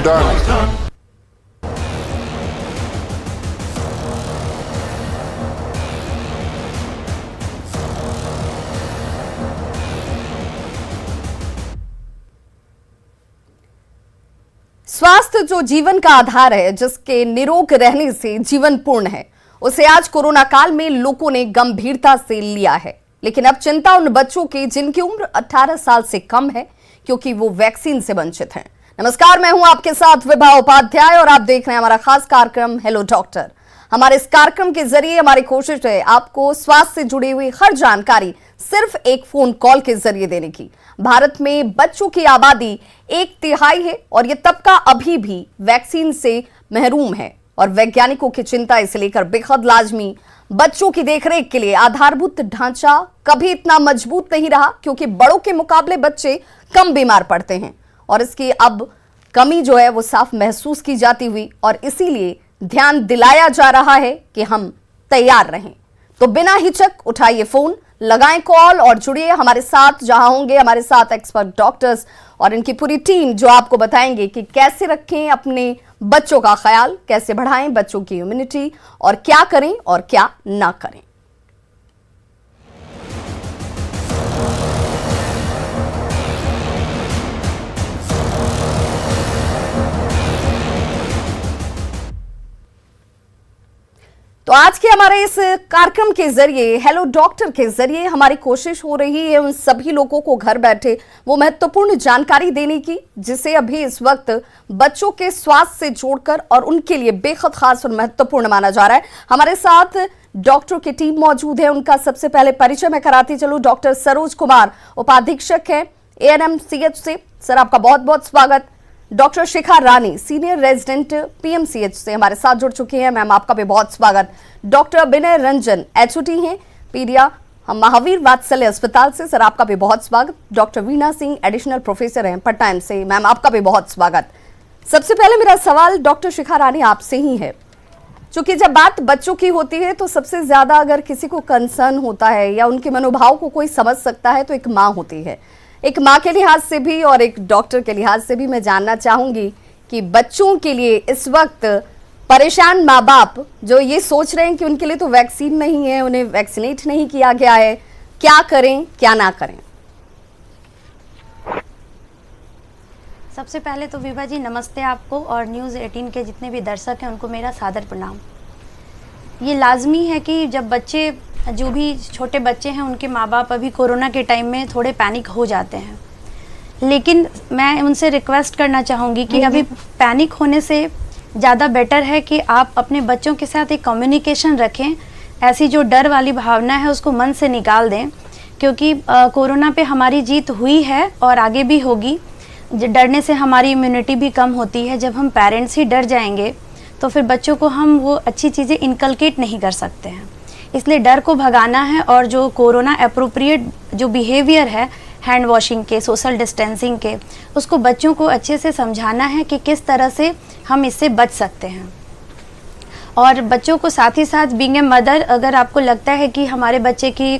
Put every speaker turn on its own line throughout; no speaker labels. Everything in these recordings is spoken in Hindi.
done.
स्वास्थ्य जो जीवन का आधार है, जिसके निरोग रहने से जीवन पूर्ण है, उसे आज कोरोना काल में लोगों ने गंभीरता से लिया है। लेकिन अब चिंता उन बच्चों की जिनकी उम्र 18 साल से कम है, क्योंकि वो वैक्सीन से वंचित हैं। नमस्कार, मैं हूं आपके साथ विभा उपाध्याय और आप देख रहे हैं हमारा खास कार्यक्रम हेलो डॉक्टर। हमारे इस कार्यक्रम के जरिए हमारी कोशिश है आपको स्वास्थ्य से जुड़ी हुई हर जानकारी सिर्फ एक फोन कॉल के जरिए देने की। भारत में बच्चों की आबादी 1/3 है और ये तबका अभी भी वैक्सीन से महरूम है और वैज्ञानिकों की चिंता इसे लेकर बेहद लाजमी। बच्चों की देखरेख के लिए आधारभूत ढांचा कभी इतना मजबूत नहीं रहा, क्योंकि बड़ों के मुकाबले बच्चे कम बीमार पड़ते हैं और इसकी अब कमी जो है वो साफ महसूस की जाती हुई और इसीलिए ध्यान दिलाया जा रहा है कि हम तैयार रहें। तो बिना हिचक उठाइए फोन, लगाएं कॉल और जुड़िए हमारे साथ, जहां होंगे हमारे साथ एक्सपर्ट डॉक्टर्स और इनकी पूरी टीम जो आपको बताएंगे कि कैसे रखें अपने बच्चों का ख्याल, कैसे बढ़ाएं बच्चों की इम्यूनिटी और क्या करें और क्या ना करें। तो आज के हमारे इस कार्यक्रम के जरिए हेलो डॉक्टर के जरिए हमारी कोशिश हो रही है उन सभी लोगों को घर बैठे वो महत्वपूर्ण जानकारी देने की, जिसे अभी इस वक्त बच्चों के स्वास्थ्य से जोड़कर और उनके लिए बेहद खास और महत्वपूर्ण माना जा रहा है। हमारे साथ डॉक्टर की टीम मौजूद है, उनका सबसे पहले परिचय मैं कराती चलूं। डॉक्टर सरोज कुमार उपाधीक्षक है ANMCH से, सर आपका बहुत बहुत स्वागत। डॉक्टर शिखा रानी सीनियर रेजिडेंट PMCH से हमारे साथ जुड़ चुकी हैं, मैम आपका भी बहुत स्वागत। डॉक्टर विनय रंजन HOT हैं पीडिया हम महावीर वात्सल्य अस्पताल से, सर आपका भी बहुत स्वागत। Doctor Veena Singh additional professor हैं पटना से, मैम आपका भी बहुत स्वागत। सबसे पहले मेरा सवाल डॉक्टर शिखा रानी आपसे ही है, चूंकि जब बात बच्चों की होती है तो सबसे ज्यादा अगर किसी को कंसर्न होता है या उनके मनोभाव को कोई समझ सकता है तो एक माँ होती है। एक माँ के लिहाज से भी और एक डॉक्टर के लिहाज से भी मैं जानना चाहूंगी कि बच्चों के लिए इस वक्त परेशान माँ बाप जो ये सोच रहे हैं कि उनके लिए तो वैक्सीन नहीं है, उन्हें वैक्सीनेट नहीं किया गया है, क्या करें क्या ना करें।
सबसे पहले तो विभा जी नमस्ते आपको और न्यूज़ 18 के जितने भी दर्शक हैं उनको मेरा सादर प्रणाम। ये लाजमी है कि जब बच्चे जो भी छोटे बच्चे हैं उनके माँ बाप अभी कोरोना के टाइम में थोड़े पैनिक हो जाते हैं, लेकिन मैं उनसे रिक्वेस्ट करना चाहूँगी कि अभी पैनिक होने से ज़्यादा बेटर है कि आप अपने बच्चों के साथ एक कम्युनिकेशन रखें। ऐसी जो डर वाली भावना है उसको मन से निकाल दें, क्योंकि कोरोना पे हमारी जीत हुई है और आगे भी होगी। डरने से हमारी इम्यूनिटी भी कम होती है। जब हम पेरेंट्स ही डर जाएंगे तो फिर बच्चों को हम वो अच्छी चीज़ें इनकलकेट नहीं कर सकते हैं। इसलिए डर को भगाना है और जो कोरोना अप्रोप्रिएट जो बिहेवियर है हैंड वॉशिंग के, सोशल डिस्टेंसिंग के, उसको बच्चों को अच्छे से समझाना है कि किस तरह से हम इससे बच सकते हैं। और बच्चों को साथ ही साथ बीइंग ए मदर, अगर आपको लगता है कि हमारे बच्चे की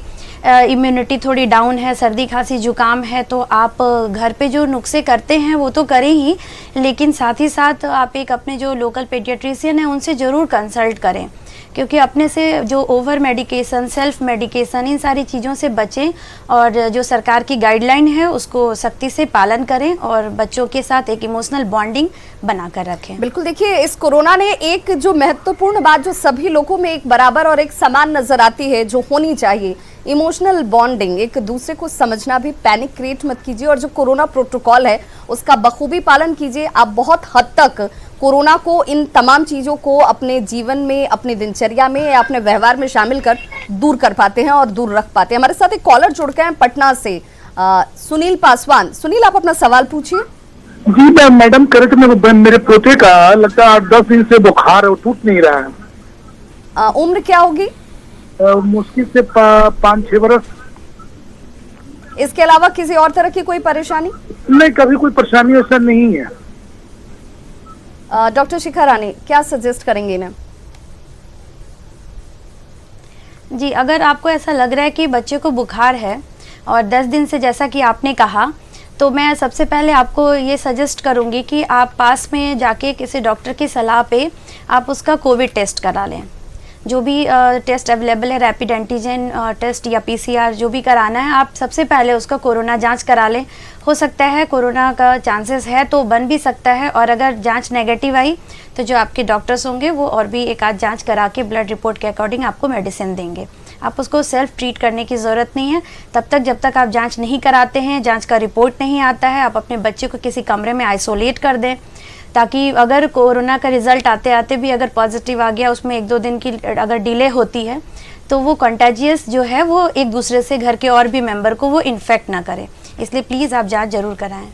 इम्यूनिटी थोड़ी डाउन है, सर्दी खांसी जुकाम है, तो आप घर पे जो नुस्खे करते हैं वो तो करें ही, लेकिन साथ ही साथ आप एक अपने जो लोकल पेडियाट्रिशियन है उनसे ज़रूर कंसल्ट करें, क्योंकि अपने से जो ओवर मेडिकेशन, सेल्फ मेडिकेशन, इन सारी चीज़ों से बचें और जो सरकार की गाइडलाइन है उसको सख्ती से पालन करें और बच्चों के साथ एक इमोशनल बॉन्डिंग बनाकर रखें।
बिल्कुल, देखिए इस कोरोना ने एक जो महत्वपूर्ण बात जो सभी लोगों में एक बराबर और एक समान नजर आती है, जो होनी चाहिए, इमोशनल बॉन्डिंग, एक दूसरे को समझना। भी पैनिक क्रिएट मत कीजिए और जो कोरोना प्रोटोकॉल है उसका बखूबी पालन कीजिए। आप बहुत हद तक कोरोना को, इन तमाम चीज़ों को अपने जीवन में, अपनी दिनचर्या में या अपने व्यवहार में शामिल कर दूर कर पाते हैं और दूर रख पाते हैं। हमारे साथ एक कॉलर जुड़ गए हैं पटना से, सुनील पासवान। सुनील, आप अपना सवाल पूछिए।
जी मैडम, करेक्ट में मेरे पोते का लगता है 8-10 दिन से बुखार है, वो टूट नहीं रहा है।
उम्र क्या होगी?
मुश्किल से 5-6 बरस।
इसके अलावा किसी और तरह की कोई परेशानी?
नहीं, कभी कोई परेशानी ऐसा नहीं है।
डॉक्टर शिखा रानी क्या सजेस्ट करेंगे इन्हें?
जी, अगर आपको ऐसा लग रहा है कि बच्चे को बुखार है और 10 दिन से, जैसा कि आपने कहा, तो मैं सबसे पहले आपको ये सजेस्ट करूँगी कि आप पास में जाके किसी डॉक्टर की सलाह पे आप उसका कोविड टेस्ट करा लें। जो भी टेस्ट अवेलेबल है, रैपिड एंटीजन टेस्ट या पीसीआर जो भी कराना है, आप सबसे पहले उसका कोरोना जांच करा लें। हो सकता है कोरोना का चांसेस है तो बन भी सकता है, और अगर जांच नेगेटिव आई तो जो आपके डॉक्टर्स होंगे वो और भी एक आध जांच करा के ब्लड रिपोर्ट के अकॉर्डिंग आपको मेडिसिन देंगे। आप उसको सेल्फ ट्रीट करने की ज़रूरत नहीं है तब तक जब तक आप जांच नहीं कराते हैं, जांच का रिपोर्ट नहीं आता है। आप अपने बच्चे को किसी कमरे में आइसोलेट कर दें, ताकि अगर कोरोना का रिज़ल्ट आते आते भी अगर पॉजिटिव आ गया, उसमें 1-2 दिन की अगर डिले होती है तो वो कंटेजियस जो है वो एक दूसरे से घर के और भी मेंबर को वो इन्फेक्ट ना करे। इसलिए प्लीज़ आप जांच जरूर कराएं।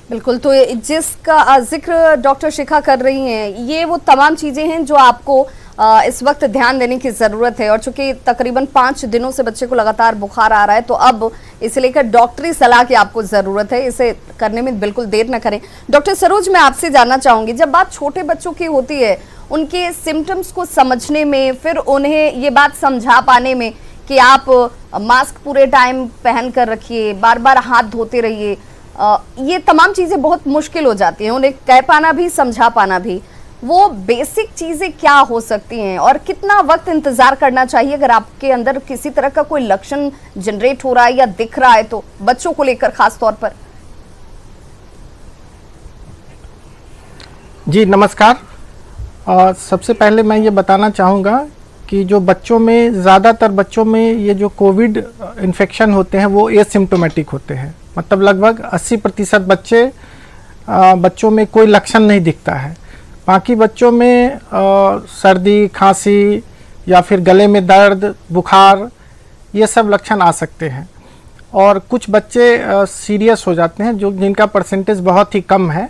बिल्कुल, तो जिसका जिक्र डॉक्टर शिखा कर रही हैं, ये वो तमाम चीज़ें हैं जो आपको इस वक्त ध्यान देने की ज़रूरत है। और चूंकि तकरीबन 5 दिनों से बच्चे को लगातार बुखार आ रहा है, तो अब इसे लेकर डॉक्टरी सलाह की आपको ज़रूरत है। इसे करने में बिल्कुल देर न करें। डॉक्टर सरोज, मैं आपसे जानना चाहूँगी, जब बात छोटे बच्चों की होती है, उनके सिम्टम्स को समझने में, फिर उन्हें ये बात समझा पाने में कि आप मास्क पूरे टाइम पहन कर रखिए, बार बार हाथ धोते रहिए, ये तमाम चीज़ें बहुत मुश्किल हो जाती हैं। उन्हें कह पाना भी, समझा पाना भी, वो बेसिक चीज़ें क्या हो सकती हैं और कितना वक्त इंतज़ार करना चाहिए अगर आपके अंदर किसी तरह का कोई लक्षण जनरेट हो रहा है या दिख रहा है, तो बच्चों को लेकर खास तौर पर?
जी नमस्कार। सबसे पहले मैं ये बताना चाहूँगा कि जो बच्चों में, ज़्यादातर बच्चों में ये जो कोविड इन्फेक्शन होते हैं वो एसिम्प्टोमेटिक होते हैं। मतलब लगभग 80% बच्चों में कोई लक्षण नहीं दिखता है। बाकी बच्चों में सर्दी, खांसी या फिर गले में दर्द, बुखार, ये सब लक्षण आ सकते हैं। और कुछ बच्चे सीरियस हो जाते हैं जिनका परसेंटेज बहुत ही कम है,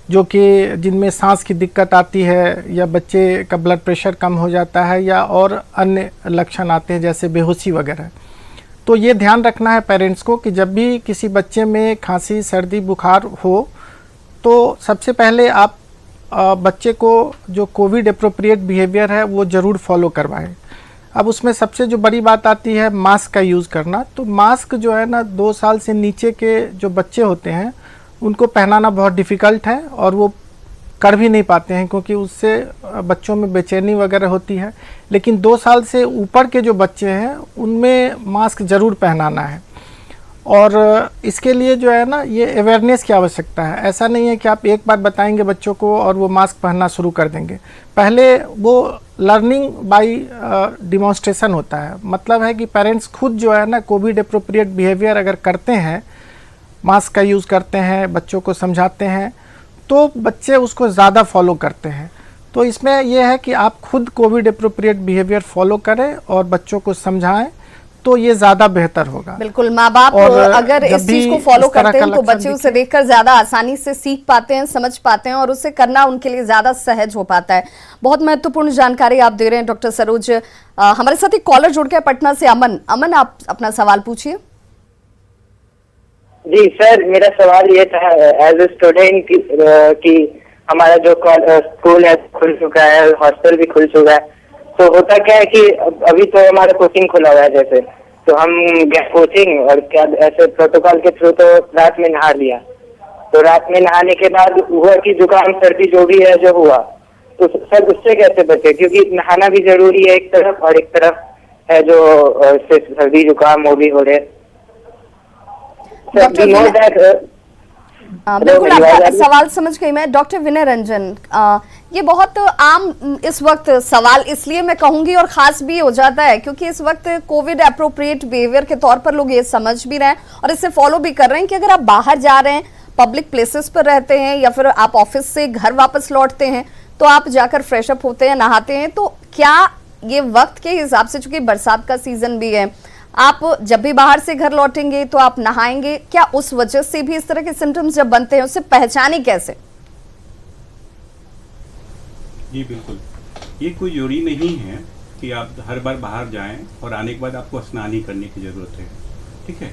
जो कि जिनमें सांस की दिक्कत आती है या बच्चे का ब्लड प्रेशर कम हो जाता है या और अन्य लक्षण आते हैं जैसे बेहोशी वगैरह। तो ये ध्यान रखना है पेरेंट्स को कि जब भी किसी बच्चे में खांसी, सर्दी, बुखार हो तो सबसे पहले आप बच्चे को जो कोविड एप्रोप्रिएट बिहेवियर है वो ज़रूर फॉलो करवाएं। अब उसमें सबसे जो बड़ी बात आती है मास्क का यूज़ करना। तो मास्क जो है ना, 2 साल से नीचे के जो बच्चे होते हैं उनको पहनाना बहुत डिफ़िकल्ट है और वो कर भी नहीं पाते हैं, क्योंकि उससे बच्चों में बेचैनी वगैरह होती है। लेकिन 2 साल से ऊपर के जो बच्चे हैं उनमें मास्क ज़रूर पहनाना है। और इसके लिए जो है ना, ये अवेयरनेस की आवश्यकता है। ऐसा नहीं है कि आप एक बार बताएंगे बच्चों को और वो मास्क पहनना शुरू कर देंगे। पहले वो लर्निंग बाय डिमॉन्स्ट्रेशन होता है। मतलब है कि पेरेंट्स खुद जो है ना कोविड एप्रोप्रिएट बिहेवियर अगर करते हैं, मास्क का यूज़ करते हैं, बच्चों को समझाते हैं, तो बच्चे उसको ज़्यादा फॉलो करते हैं। तो इसमें यह है कि आप खुद कोविड एप्रोप्रिएट बिहेवियर फॉलो करें और बच्चों को समझाएं, तो ये ज्यादा बेहतर होगा।
बिल्कुल, माँ बाप अगर इस चीज को फॉलो करते हैं तो बच्चे उसे देखकर ज्यादा आसानी से सीख पाते हैं, समझ पाते हैं और उसे करना उनके लिए ज्यादा सहज हो पाता है। बहुत महत्वपूर्ण जानकारी आप दे रहे हैं डॉक्टर सरोज। हमारे साथ एक कॉलर जुड़ गया पटना से, अमन। अमन, आप अपना सवाल पूछिए।
जी सर, मेरा सवाल ये था, एज ए स्टूडेंट कि हमारा जो स्कूल है खुल चुका है, हॉस्टल भी खुल चुका है, तो होता क्या है कि अभी तो हमारा कोचिंग खुला हुआ है, जैसे तो हम गए कोचिंग और क्या ऐसे प्रोटोकॉल के थ्रू तो रात में नहा लिया। तो रात में नहाने के बाद हुआ कि जुकाम सर्दी जो भी है जो हुआ, तो सर उससे कैसे बचे? क्योंकि नहाना भी जरूरी है एक तरफ, और एक तरफ है जो सर्दी जुकाम वो भी हो रहे।
बिल्कुल, आपका सवाल समझ गई मैं। डॉक्टर विनय रंजन, ये बहुत आम इस वक्त सवाल इसलिए मैं कहूंगी और खास भी हो जाता है क्योंकि इस वक्त कोविड एप्रोप्रिएट बिहेवियर के तौर पर लोग ये समझ भी रहे हैं और इसे फॉलो भी कर रहे हैं कि अगर आप बाहर जा रहे हैं, पब्लिक प्लेसेस पर रहते हैं या फिर आप ऑफिस से घर वापस लौटते हैं तो आप जाकर फ्रेश अप होते हैं, नहाते हैं, तो क्या ये वक्त के हिसाब से, चूंकि बरसात का सीजन भी है, आप जब भी बाहर से घर लौटेंगे तो आप नहाएंगे, क्या उस वजह से भी इस तरह के सिम्टम्स जब बनते हैं उसे पहचाने कैसे?
जी बिल्कुल, ये कोई जरूरी नहीं है कि आप हर बार बाहर जाएं और आने के बाद आपको स्नान ही करने की ज़रूरत है। ठीक है,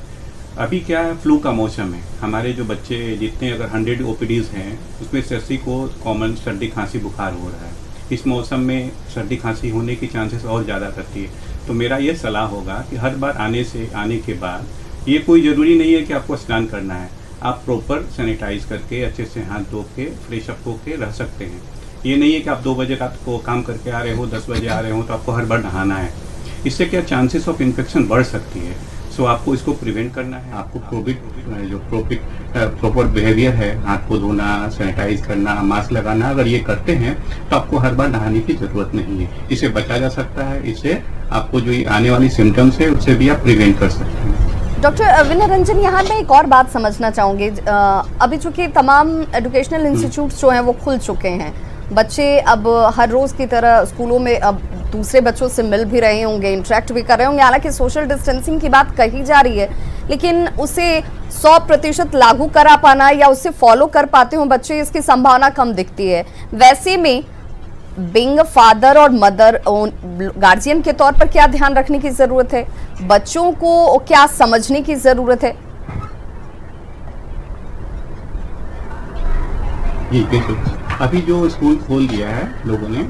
अभी क्या है, फ्लू का मौसम है। हमारे जो बच्चे जितने अगर 100 OPDs हैं उसमें 80 को कॉमन सर्दी खांसी बुखार हो रहा है। इस मौसम में सर्दी खांसी होने की चांसेस और ज़्यादा रहती है। तो मेरा ये सलाह होगा कि हर बार आने के बाद ये कोई ज़रूरी नहीं है कि आपको स्नान करना है। आप प्रॉपर सैनिटाइज करके अच्छे से हाथ धो के फ्रेश अप होके रह सकते हैं। ये नहीं है कि आप 2 बजे रात को काम करके आ रहे हो, 10 बजे आ रहे हो तो आपको हर बार नहाना है। इससे क्या चांसेस ऑफ इन्फेक्शन बढ़ सकती है। सो आपको इसको प्रिवेंट करना है। आपको कोविड जो प्रॉपर बिहेवियर है, हाथ को धोना, सैनिटाइज करना, मास्क लगाना, अगर ये करते हैं तो आपको हर बार नहाने की जरूरत नहीं है। इसे बचा जा सकता है। इससे आपको जो ये आने वाली सिम्टम्स है उससे भी आप प्रिवेंट कर सकते हैं।
डॉक्टर विनय रंजन, यहाँ मैं एक और बात समझना चाहूँगी। अभी चूंकि तमाम एजुकेशनल इंस्टीट्यूट्स जो हैं वो खुल चुके हैं, बच्चे अब हर रोज़ की तरह स्कूलों में अब दूसरे बच्चों से मिल भी रहे होंगे, इंटरेक्ट भी कर रहे होंगे। हालांकि सोशल डिस्टेंसिंग की बात कही जा रही है, लेकिन उसे 100% लागू करा पाना या उसे फॉलो कर पाते हो बच्चे, इसकी संभावना कम दिखती है। वैसे में बीइंग अ फादर और मदर, गार्जियन के तौर पर क्या ध्यान रखने की ज़रूरत है? बच्चों को क्या समझने की ज़रूरत है?
जी बिल्कुल। अभी जो स्कूल खोल दिया है लोगों ने,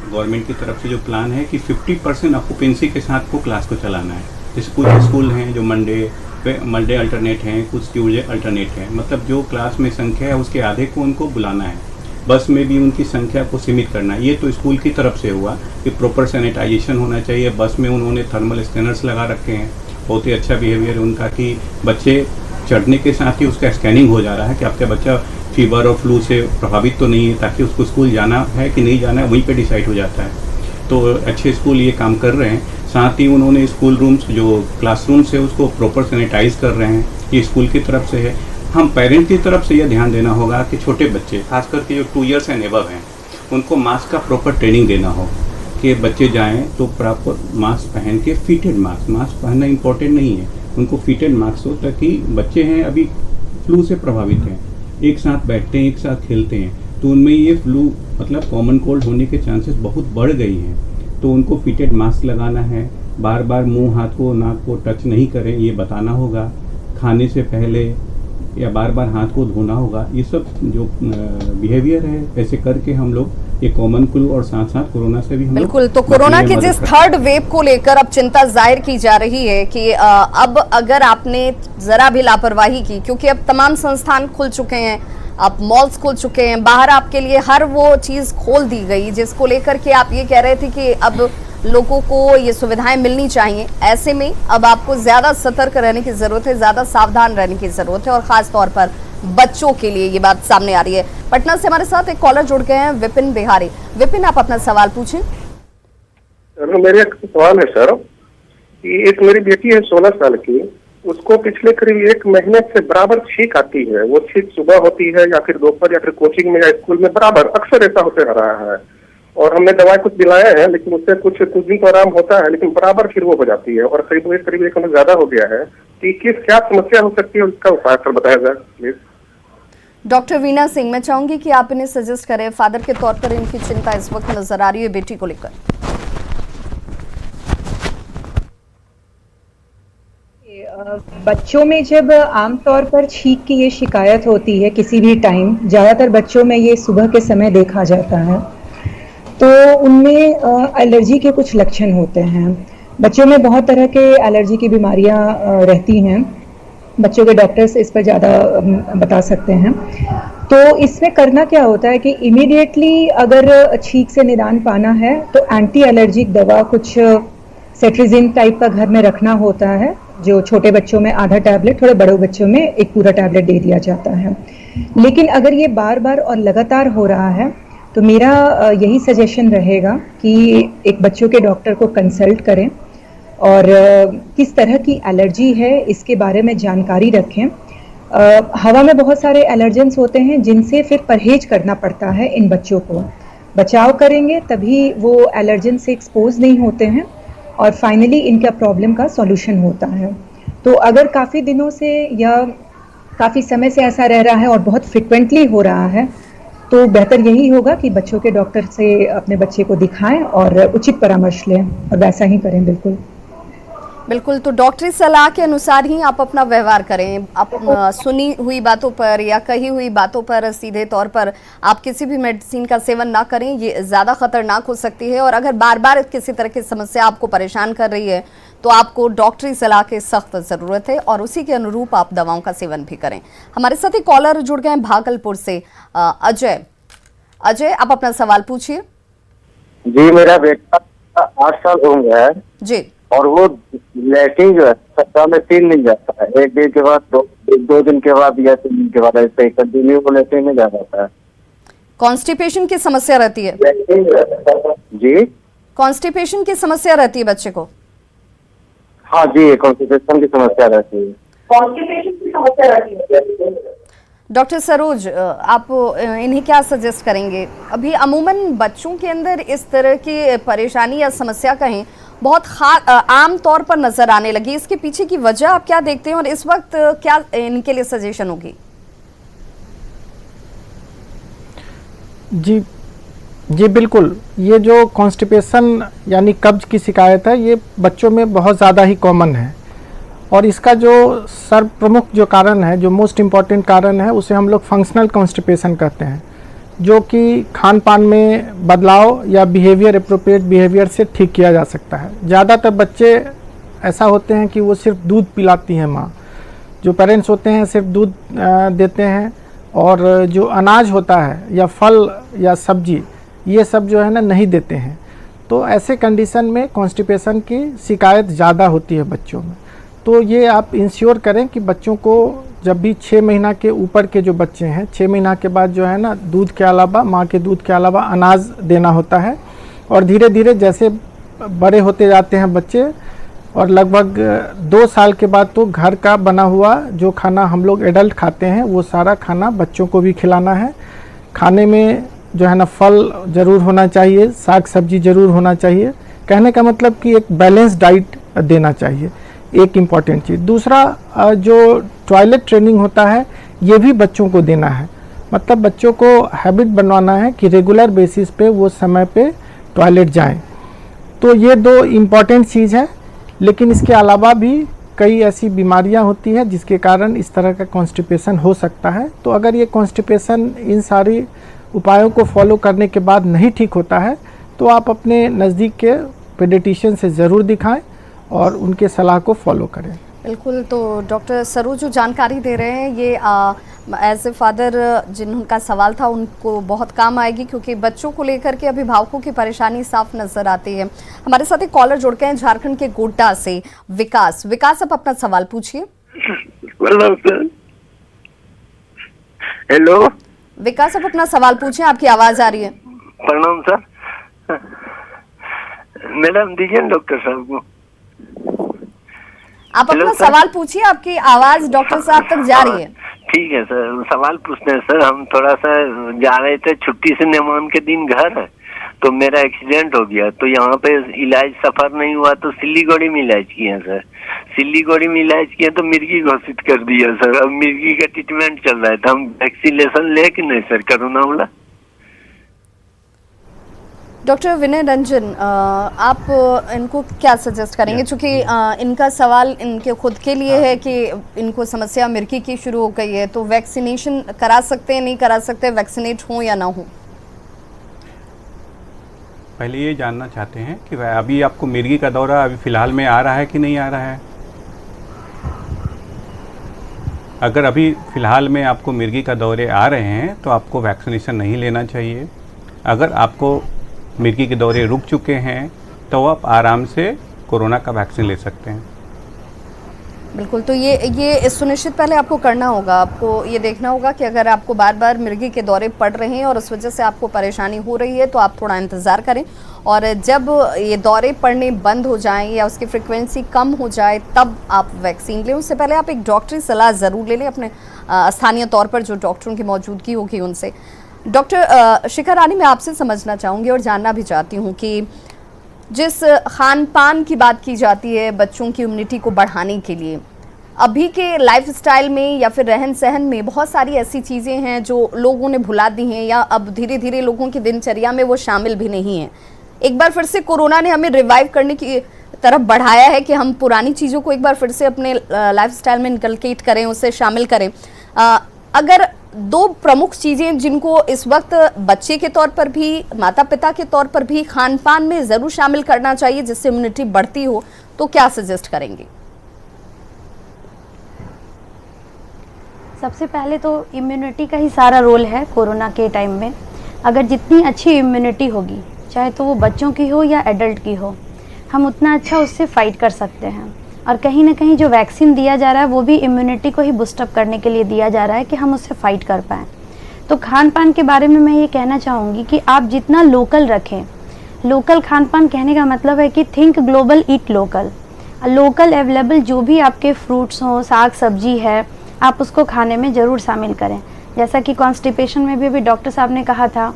गवर्नमेंट की तरफ से जो प्लान है कि 50% ऑक्यूपेंसी के साथ को क्लास को चलाना है। जैसे कुछ स्कूल हैं जो मंडे अल्टरनेट हैं, कुछ ट्यूसडे अल्टरनेट हैं। मतलब जो क्लास में संख्या है उसके आधे को उनको बुलाना है। बस में भी उनकी संख्या को सीमित करना है। ये तो स्कूल की तरफ से हुआ कि प्रॉपर सैनिटाइजेशन होना चाहिए। बस में उन्होंने थर्मल स्कैनर्स लगा रखे हैं। बहुत ही अच्छा बिहेवियर है उनका कि बच्चे चढ़ने के साथ ही उसका स्कैनिंग हो जा रहा है कि आपका बच्चा फीवर और फ्लू से प्रभावित तो नहीं है, ताकि उसको स्कूल जाना है कि नहीं जाना है वहीं पे डिसाइड हो जाता है। तो अच्छे स्कूल ये काम कर रहे हैं। साथ ही उन्होंने स्कूल रूम्स, जो क्लासरूम्स है उसको प्रॉपर सैनिटाइज कर रहे हैं। ये स्कूल की तरफ से है। हम पेरेंट की तरफ से यह ध्यान देना होगा कि छोटे बच्चे, खास करके जो 2 ईयर्स एंड एबव हैं, उनको मास्क का प्रॉपर ट्रेनिंग देना हो कि बच्चे जाएँ तो प्रॉपर मास्क पहन के, फिटेड मास्क पहनना इंपॉर्टेंट नहीं है, उनको फिटेड मास्क हो, ताकि बच्चे हैं अभी फ्लू से प्रभावित हैं, एक साथ बैठते हैं, एक साथ खेलते हैं, तो उनमें ये फ्लू मतलब कॉमन कोल्ड होने के चांसेस बहुत बढ़ गई हैं। तो उनको फिटेड मास्क लगाना है। बार बार मुंह, हाथ को, नाक को टच नहीं करें, ये बताना होगा। खाने से पहले या बार बार हाथ को धोना होगा। ये सब जो बिहेवियर है, ऐसे करके हम लोग ये कॉमन फ्लू और साथ साथ कोरोना से भी हम
बिल्कुल। तो कोरोना के जिस थर्ड वेव को लेकर अब चिंता जाहिर की जा रही है कि अब अगर आपने जरा भी लापरवाही की, क्योंकि अब तमाम संस्थान खुल चुके हैं, अब मॉल्स खुल चुके हैं, बाहर आपके लिए हर वो चीज खोल दी गई जिसको लेकर के आप ये कह रहे थे कि अब लोगों को ये सुविधाएं मिलनी चाहिए। ऐसे में अब आपको ज्यादा सतर्क रहने की जरूरत है, ज्यादा सावधान रहने की जरूरत है, और खास तौर पर बच्चों के लिए ये बात सामने आ रही है। पटना से हमारे साथ एक कॉलर जुड़ गए हैं, विपिन बिहारी। विपिन, आप अपना सवाल पूछें।
सर, मेरे एक सवाल है सर कि एक मेरी बेटी है 16 साल की, उसको पिछले करीब 1 महीने से बराबर छींक आती है। वो छींक सुबह होती है या फिर दोपहर या फिर कोचिंग में या स्कूल में, बराबर अक्सर ऐसा होते रहा है। और हमने दवाई कुछ दिलाया है, लेकिन उससे कुछ दिन तो आराम होता है, लेकिन बराबर फिर वो हो जाती है और करीब 1 महीने ज्यादा हो गया है। कि क्या समस्या हो सकती है, उसका उपाय सर बताया जाए प्लीज।
डॉक्टर वीना सिंह, मैं चाहूंगी कि आप इन्हें सजेस्ट करें। फादर के तौर पर इनकी चिंता इस वक्त नजर आ रही है बेटी को लेकर।
बच्चों में जब आमतौर पर छींक की ये शिकायत होती है किसी भी टाइम, ज़्यादातर बच्चों में ये सुबह के समय देखा जाता है, तो उनमें एलर्जी के कुछ लक्षण होते हैं। बच्चों में बहुत तरह के एलर्जी की बीमारियां रहती हैं। बच्चों के डॉक्टर्स इस पर ज़्यादा बता सकते हैं। तो इसमें करना क्या होता है कि इमीडिएटली अगर छींक से निदान पाना है तो एंटी एलर्जिक दवा, कुछ सेट्रिजिन टाइप का घर में रखना होता है, जो छोटे बच्चों में आधा टैबलेट, थोड़े बड़े बच्चों में एक पूरा टैबलेट दे दिया जाता है। लेकिन अगर ये बार बार और लगातार हो रहा है तो मेरा यही सजेशन रहेगा कि एक बच्चों के डॉक्टर को कंसल्ट करें और किस तरह की एलर्जी है इसके बारे में जानकारी रखें। हवा में बहुत सारे एलर्जेंस होते हैं जिनसे फिर परहेज करना पड़ता है इन बच्चों को। बचाव करेंगे तभी वो एलर्जेन से एक्सपोज नहीं होते हैं और फाइनली इनका प्रॉब्लम का सॉल्यूशन होता है। तो अगर काफ़ी दिनों से या काफ़ी समय से ऐसा रह रहा है और बहुत फ्रिक्वेंटली हो रहा है तो बेहतर यही होगा कि बच्चों के डॉक्टर से अपने बच्चे को दिखाएं और उचित परामर्श लें और वैसा ही करें। बिल्कुल।
बिल्कुल, तो डॉक्टरी सलाह के अनुसार ही आप अपना व्यवहार करें। आप सुनी हुई बातों पर या कही हुई बातों पर सीधे तौर पर आप किसी भी मेडिसिन का सेवन ना करें, ये ज़्यादा खतरनाक हो सकती है। और अगर बार बार किसी तरह की समस्या आपको परेशान कर रही है तो आपको डॉक्टरी सलाह की सख्त ज़रूरत है और उसी के अनुरूप आप दवाओं का सेवन भी करें। हमारे साथ एक कॉलर जुड़ गए हैं भागलपुर से, अजय। अजय, आप अपना सवाल पूछिए।
जी, मेरा बेटा 8 साल उम्र है
जी,
और वो लैट्रिन जो है सप्ताह में 3 दिन जाता है। एक दिन के बाद दो दिन के बाद या 3 दिन के बाद ऐसे ही कंटिन्यू वो लैट्रिन में जा जाता है।
कॉन्स्टिपेशन की समस्या रहती है?
जी,
कॉन्स्टिपेशन की समस्या रहती है बच्चे को?
हाँ जी, कॉन्स्टिपेशन की समस्या रहती है।
डॉक्टर सरोज, आप इन्हें क्या सजेस्ट करेंगे? अभी अमूमन बच्चों के अंदर इस तरह की परेशानी या समस्या कहें बहुत आम तौर पर नजर आने लगी। इसके पीछे की वजह आप क्या देखते हैं और इस वक्त क्या इनके लिए सजेशन होगी?
जी बिल्कुल, ये जो कॉन्स्टिपेशन यानी कब्ज की शिकायत है ये बच्चों में बहुत ज़्यादा ही कॉमन है और इसका जो सर्वप्रमुख जो कारण है, जो मोस्ट इम्पॉर्टेंट कारण है, उसे हम लोग फंक्शनल कॉन्स्टिपेशन कहते हैं, जो कि खान पान में बदलाव या बिहेवियर, एप्रोप्रिएट बिहेवियर से ठीक किया जा सकता है। ज़्यादातर बच्चे ऐसा होते हैं कि वो सिर्फ दूध पिलाती हैं माँ, जो पेरेंट्स होते हैं सिर्फ दूध देते हैं और जो अनाज होता है या फल या सब्जी ये सब जो है ना नहीं देते हैं। तो ऐसे कंडीशन में कॉन्स्टिपेशन की शिकायत ज़्यादा होती है बच्चों में। तो ये आप इंश्योर करें कि बच्चों को जब भी 6 महीना के ऊपर के जो बच्चे हैं, 6 महीना के बाद जो है ना दूध के अलावा, माँ के दूध के अलावा अनाज देना होता है। और धीरे धीरे जैसे बड़े होते जाते हैं बच्चे और लगभग 2 साल के बाद तो घर का बना हुआ जो खाना हम लोग एडल्ट खाते हैं वो सारा खाना बच्चों को भी खिलाना है। खाने में जो है ना फल ज़रूर होना चाहिए, साग सब्जी ज़रूर होना चाहिए। कहने का मतलब कि एक बैलेंस डाइट देना चाहिए, एक इम्पॉर्टेंट चीज़। दूसरा जो टॉयलेट ट्रेनिंग होता है ये भी बच्चों को देना है, मतलब बच्चों को हैबिट बनवाना है कि रेगुलर बेसिस पे वो समय पे टॉयलेट जाएं। तो ये 2 इम्पॉर्टेंट चीज़ है। लेकिन इसके अलावा भी कई ऐसी बीमारियां होती हैं जिसके कारण इस तरह का कॉन्स्टिपेशन हो सकता है। तो अगर ये कॉन्स्टिपेशन इन सारी उपायों को फॉलो करने के बाद नहीं ठीक होता है तो आप अपने नज़दीक के पेडियाट्रिशियन से ज़रूर दिखाएं और उनके सलाह को फॉलो करें।
बिल्कुल, तो डॉक्टर सरोज जो जानकारी दे रहे हैं ये एज ए फादर जिनका सवाल था उनको बहुत काम आएगी, क्योंकि बच्चों को लेकर के अभिभावकों की परेशानी साफ नजर आती है। हमारे साथ एक कॉलर जुड़ गए हैं झारखंड के गोड्डा से, विकास। विकास, आप अपना सवाल पूछिए।
हेलो
विकास, आप अपना सवाल पूछें, आपकी आवाज आ रही है।
प्रणाम सर। मैडम दीजिए डॉक्टर साहब को।
आप अपना सवाल पूछिए, आपकी आवाज डॉक्टर साहब तक जा रही है।
ठीक है सर, सवाल पूछते हैं सर। हम थोड़ा सा जा रहे थे छुट्टी से मेहमान के दिन घर, तो मेरा एक्सीडेंट हो गया, तो यहाँ पे इलाज सफर नहीं हुआ तो सिल्लीगुड़ी में इलाज किया सर। सिल्लीगुड़ी में इलाज किया तो मिर्गी घोषित कर दिया सर। अब मिर्गी का ट्रीटमेंट चल रहा है, तो हम वैक्सीनेशन ले कि नहीं सर, कोरोना वाला?
डॉक्टर विनय रंजन, आप इनको क्या सजेस्ट करेंगे? चूँकि इनका सवाल इनके खुद के लिए है कि इनको समस्या मिर्गी की शुरू हो गई है, तो वैक्सीनेशन करा सकते हैं, नहीं करा सकते, वैक्सीनेट हो या ना हो?
पहले ये जानना चाहते हैं कि अभी आपको मिर्गी का दौरा अभी फ़िलहाल में आ रहा है कि नहीं आ रहा है? अगर अभी फ़िलहाल में आपको मिर्गी का दौरे आ रहे हैं तो आपको वैक्सीनेशन नहीं लेना चाहिए। अगर आपको मिर्गी के दौरे रुक चुके हैं तो आप आराम से कोरोना का वैक्सीन ले सकते हैं।
बिल्कुल, तो ये सुनिश्चित पहले आपको करना होगा। आपको ये देखना होगा कि अगर आपको बार बार मिर्गी के दौरे पड़ रहे हैं और उस वजह से आपको परेशानी हो रही है तो आप थोड़ा इंतज़ार करें, और जब ये दौरे पड़ने बंद हो जाएं या उसकी फ्रिक्वेंसी कम हो जाए तब आप वैक्सीन लें। उससे पहले आप एक डॉक्टरी सलाह ज़रूर ले लें अपने स्थानीय तौर पर जो डॉक्टरों की मौजूदगी होगी उनसे। डॉक्टर शिखा रानी, मैं आपसे समझना चाहूँगी और जानना भी चाहती हूँ कि जिस खान पान की बात की जाती है बच्चों की इम्यूनिटी को बढ़ाने के लिए, अभी के लाइफस्टाइल में या फिर रहन सहन में बहुत सारी ऐसी चीज़ें हैं जो लोगों ने भुला दी हैं या अब धीरे धीरे लोगों की दिनचर्या में वो शामिल भी नहीं हैं। एक बार फिर से कोरोना ने हमें रिवाइव करने की तरफ बढ़ाया है कि हम पुरानी चीज़ों को एक बार फिर से अपने लाइफस्टाइल में इनकलकेट करें, उसे शामिल करें। अगर दो प्रमुख चीज़ें जिनको इस वक्त बच्चे के तौर पर भी, माता पिता के तौर पर भी खान पान में ज़रूर शामिल करना चाहिए जिससे इम्यूनिटी बढ़ती हो, तो क्या सजेस्ट करेंगे?
सबसे पहले तो इम्यूनिटी का ही सारा रोल है कोरोना के टाइम में। अगर जितनी अच्छी इम्यूनिटी होगी, चाहे तो वो बच्चों की हो या एडल्ट की हो, हम उतना अच्छा उससे फाइट कर सकते हैं। और कहीं ना कहीं जो वैक्सीन दिया जा रहा है वो भी इम्यूनिटी को ही बूस्टअप करने के लिए दिया जा रहा है कि हम उससे फाइट कर पाएँ। तो खान पान के बारे में मैं ये कहना चाहूँगी कि आप जितना लोकल रखें, लोकल खान पान कहने का मतलब है कि think global eat local. Local available जो भी आपके फ्रूट्स हों, साग सब्जी है, आप उसको खाने में ज़रूर शामिल करें। जैसा कि कॉन्स्टिपेशन में भी अभी डॉक्टर साहब ने कहा था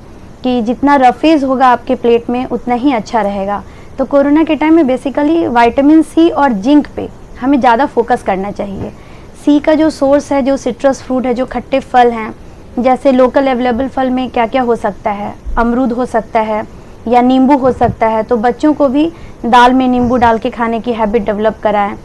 कि जितना रफेज होगा आपके प्लेट में उतना ही अच्छा रहेगा। तो कोरोना के टाइम में बेसिकली विटामिन सी और जिंक पे हमें ज़्यादा फोकस करना चाहिए। सी का जो सोर्स है, जो सिट्रस फ्रूट है, जो खट्टे फल हैं, जैसे लोकल अवेलेबल फल में क्या क्या हो सकता है, अमरूद हो सकता है या नींबू हो सकता है। तो बच्चों को भी दाल में नींबू डाल के खाने की हैबिट डेवलप कराएं।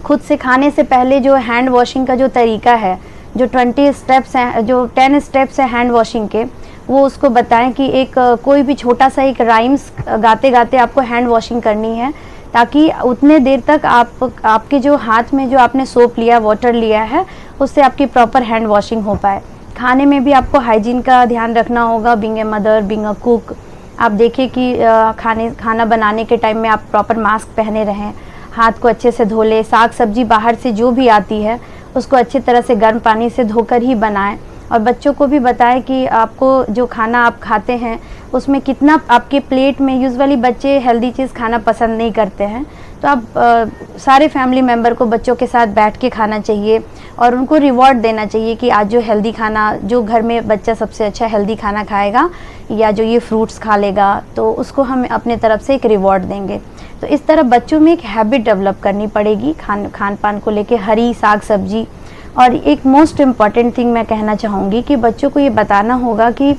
खुद से खाने से पहले जो हैंड वॉशिंग का जो तरीका है, जो 20 स्टेप्स हैं, जो 10 स्टेप्स हैं हैंड वॉशिंग के, वो उसको बताएं कि एक कोई भी छोटा सा एक राइम्स गाते गाते आपको हैंड वॉशिंग करनी है, ताकि उतने देर तक आपके जो हाथ में जो आपने सोप लिया, वाटर लिया है, उससे आपकी प्रॉपर हैंड वॉशिंग हो पाए। खाने में भी आपको हाइजीन का ध्यान रखना होगा। Being a mother, being a cook, आप देखिए कि खाना बनाने के टाइम में आप प्रॉपर मास्क पहने रहें, हाथ को अच्छे से धो लें। साग सब्जी बाहर से जो भी आती है उसको अच्छी तरह से गर्म पानी से धोकर ही बनाएं। और बच्चों को भी बताएं कि आपको जो खाना आप खाते हैं उसमें कितना आपके प्लेट में, यूजुअली बच्चे हेल्दी चीज़ खाना पसंद नहीं करते हैं, तो आप सारे फैमिली मेम्बर को बच्चों के साथ बैठ के खाना चाहिए और उनको रिवॉर्ड देना चाहिए कि आज जो हेल्दी खाना, जो घर में बच्चा सबसे अच्छा हेल्दी खाना खाएगा या जो ये फ्रूट्स खा लेगा, तो उसको हम अपने तरफ से एक रिवॉर्ड देंगे। तो इस तरह बच्चों में एक हैबिट डेवलप करनी पड़ेगी खान पान को लेके, हरी साग सब्जी। और एक मोस्ट इम्पॉर्टेंट थिंग मैं कहना चाहूँगी कि बच्चों को ये बताना होगा कि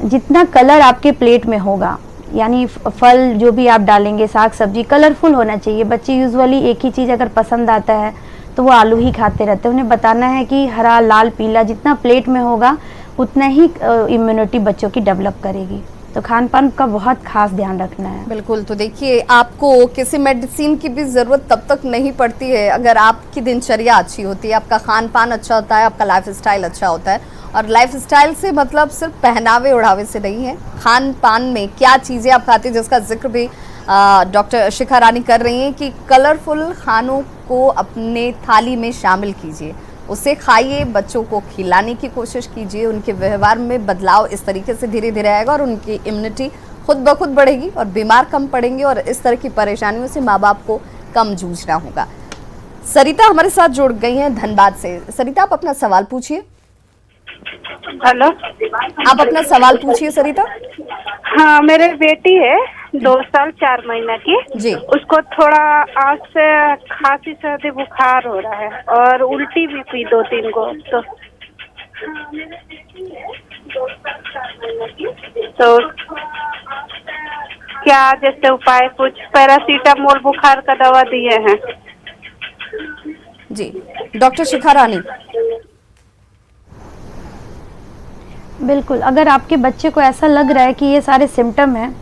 जितना कलर आपके प्लेट में होगा, यानी फल जो भी आप डालेंगे, साग सब्जी कलरफुल होना चाहिए। बच्चे यूजुअली एक ही चीज़ अगर पसंद आता है तो वो आलू ही खाते रहते हैं। उन्हें बताना है कि हरा, लाल, पीला जितना प्लेट में होगा उतना ही इम्यूनिटी बच्चों की डेवलप करेगी। तो खान पान का बहुत खास ध्यान रखना है।
बिल्कुल। तो देखिए, आपको किसी मेडिसिन की भी ज़रूरत तब तक नहीं पड़ती है अगर आपकी दिनचर्या अच्छी होती है, आपका खान पान अच्छा होता है, आपका लाइफस्टाइल अच्छा होता है। और लाइफस्टाइल से मतलब सिर्फ पहनावे ओढ़ावे से नहीं है, खान पान में क्या चीज़ें आप खाते हैं, जिसका जिक्र भी डॉक्टर शिखा रानी कर रही हैं कि कलरफुल खानों को अपने थाली में शामिल कीजिए, उसे खाइए, बच्चों को खिलाने की कोशिश कीजिए, उनके व्यवहार में बदलाव इस तरीके से धीरे धीरे आएगा और उनकी इम्यूनिटी खुद ब खुद बढ़ेगी और बीमार कम पड़ेंगे और इस तरह की परेशानियों से माँ बाप को कम जूझना होगा। सरिता हमारे साथ जुड़ गई हैं धनबाद से। सरिता, आप अपना सवाल पूछिए।
हेलो,
आप अपना सवाल पूछिए सरिता।
हाँ, मेरे बेटी है 2 साल 4 महीना की
जी।
उसको थोड़ा आज से खांसी, सर्दी, बुखार हो रहा है और उल्टी भी हुई 2-3 को। तो क्या जैसे उपाय, कुछ पैरासीटामोल बुखार का दवा दिए हैं।
जी, डॉक्टर शिखा रानी।
बिल्कुल, अगर आपके बच्चे को ऐसा लग रहा है कि ये सारे सिम्टम हैं,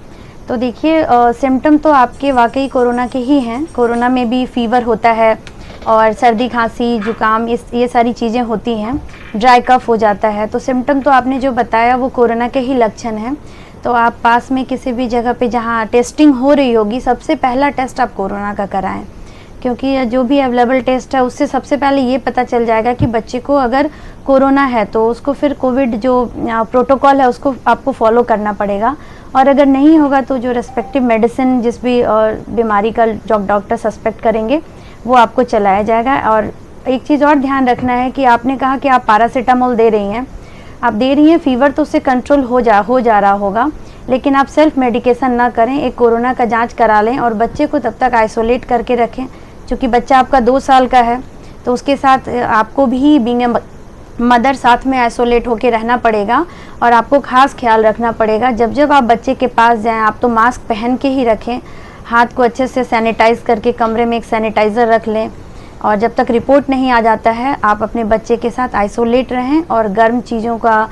तो देखिए सिम्टम तो आपके वाकई कोरोना के ही हैं। कोरोना में भी फीवर होता है और सर्दी, खांसी, जुकाम, ये सारी चीज़ें होती हैं, ड्राई कफ हो जाता है। तो सिम्टम तो आपने जो बताया वो कोरोना के ही लक्षण हैं। तो आप पास में किसी भी जगह पे जहाँ टेस्टिंग हो रही होगी, सबसे पहला टेस्ट आप कोरोना का कराएं, क्योंकि जो भी अवेलेबल टेस्ट है उससे सबसे पहले ये पता चल जाएगा कि बच्चे को अगर कोरोना है तो उसको फिर कोविड जो प्रोटोकॉल है उसको आपको फॉलो करना पड़ेगा। और अगर नहीं होगा तो जो रेस्पेक्टिव मेडिसिन, जिस भी बीमारी का डॉक्टर सस्पेक्ट करेंगे, वो आपको चलाया जाएगा। और एक चीज़ और ध्यान रखना है कि आपने कहा कि आप पैरासीटामोल दे रही हैं, आप दे रही हैं, फीवर तो उससे कंट्रोल हो जा रहा होगा, लेकिन आप सेल्फ मेडिकेशन ना करें, एक कोरोना का जांच करा लें और बच्चे को तब तक आइसोलेट करके रखें। क्योंकि बच्चा आपका 2 साल का है तो उसके साथ आपको भी बीइंग ए मदर साथ में आइसोलेट होके रहना पड़ेगा और आपको खास ख्याल रखना पड़ेगा। जब जब आप बच्चे के पास जाएं, आप तो मास्क पहन के ही रखें, हाथ को अच्छे से सैनिटाइज करके कमरे में एक सैनिटाइज़र रख लें। और जब तक रिपोर्ट नहीं आ जाता है आप अपने बच्चे के साथ आइसोलेट रहें और गर्म चीज़ों का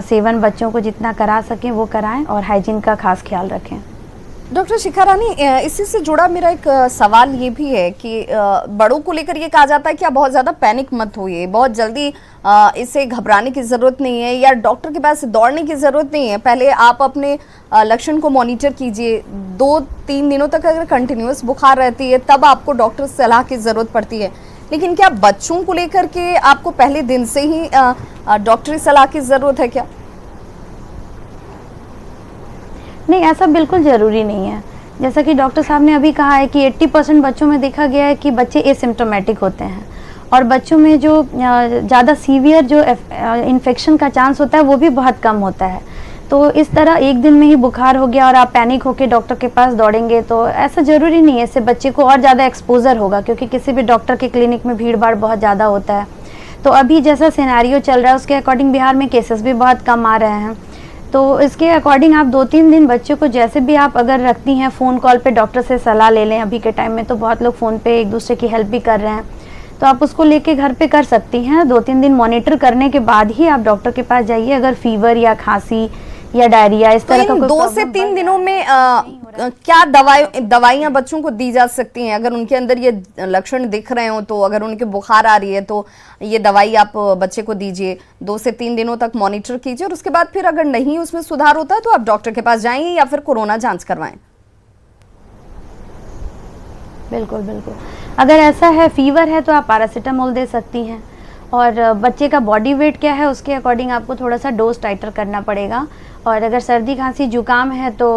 सेवन बच्चों को जितना करा सकें वो कराएं और हाइजीन का खास ख्याल रखें।
डॉक्टर शिखा रानी, इसी से जुड़ा मेरा एक सवाल ये भी है कि बड़ों को लेकर ये कहा जाता है कि आप बहुत ज़्यादा पैनिक मत होइए, बहुत जल्दी इसे घबराने की ज़रूरत नहीं है या डॉक्टर के पास दौड़ने की ज़रूरत नहीं है। पहले आप अपने लक्षण को मॉनिटर कीजिए। 2-3 दिनों तक अगर कंटिन्यूस बुखार रहती है तब आपको डॉक्टर से सलाह की ज़रूरत पड़ती है। लेकिन क्या बच्चों को लेकर के आपको पहले दिन से ही डॉक्टरी सलाह की ज़रूरत है क्या?
नहीं, ऐसा बिल्कुल ज़रूरी नहीं है। जैसा कि डॉक्टर साहब ने अभी कहा है कि 80% बच्चों में देखा गया है कि बच्चे एसिम्प्टोमेटिक होते हैं और बच्चों में जो ज़्यादा सीवियर जो इन्फेक्शन का चांस होता है वो भी बहुत कम होता है। तो इस तरह एक दिन में ही बुखार हो गया और आप पैनिक होकर डॉक्टर के पास दौड़ेंगे तो ऐसा ज़रूरी नहीं है। इससे बच्चे को और ज़्यादा एक्सपोजर होगा क्योंकि किसी भी डॉक्टर के क्लिनिक में भीड़ भाड़ बहुत ज़्यादा होता है। तो अभी जैसा सिनेरियो चल रहा है उसके अकॉर्डिंग बिहार में केसेस भी बहुत कम आ रहे हैं। तो इसके अकॉर्डिंग आप 2-3 दिन बच्चों को जैसे भी आप अगर रखती हैं फ़ोन कॉल पे डॉक्टर से सलाह ले लें। अभी के टाइम में तो बहुत लोग फ़ोन पे एक दूसरे की हेल्प भी कर रहे हैं, तो आप उसको लेके घर पे कर सकती हैं। 2-3 दिन मॉनिटर करने के बाद ही आप डॉक्टर के पास जाइए। अगर फीवर या खांसी या डायरिया इस तरह का कोई
2 से 3 दिनों में क्या दवाइयाँ बच्चों को दी जा सकती हैं अगर उनके अंदर ये लक्षण दिख रहे हो? तो अगर उनके बुखार आ रही है तो ये दवाई आप बच्चे को दीजिए, 2 से 3 दिनों तक मॉनिटर कीजिए और उसके बाद फिर अगर नहीं उसमें सुधार होता है तो आप डॉक्टर के पास जाइए या फिर कोरोना जांच करवाएं।
बिल्कुल बिल्कुल। अगर ऐसा है फीवर है तो आप पैरासीटामोल दे सकती हैं और बच्चे का बॉडी वेट क्या है उसके अकॉर्डिंग आपको थोड़ा सा डोज टाइटर करना पड़ेगा। और अगर सर्दी खांसी जुकाम है तो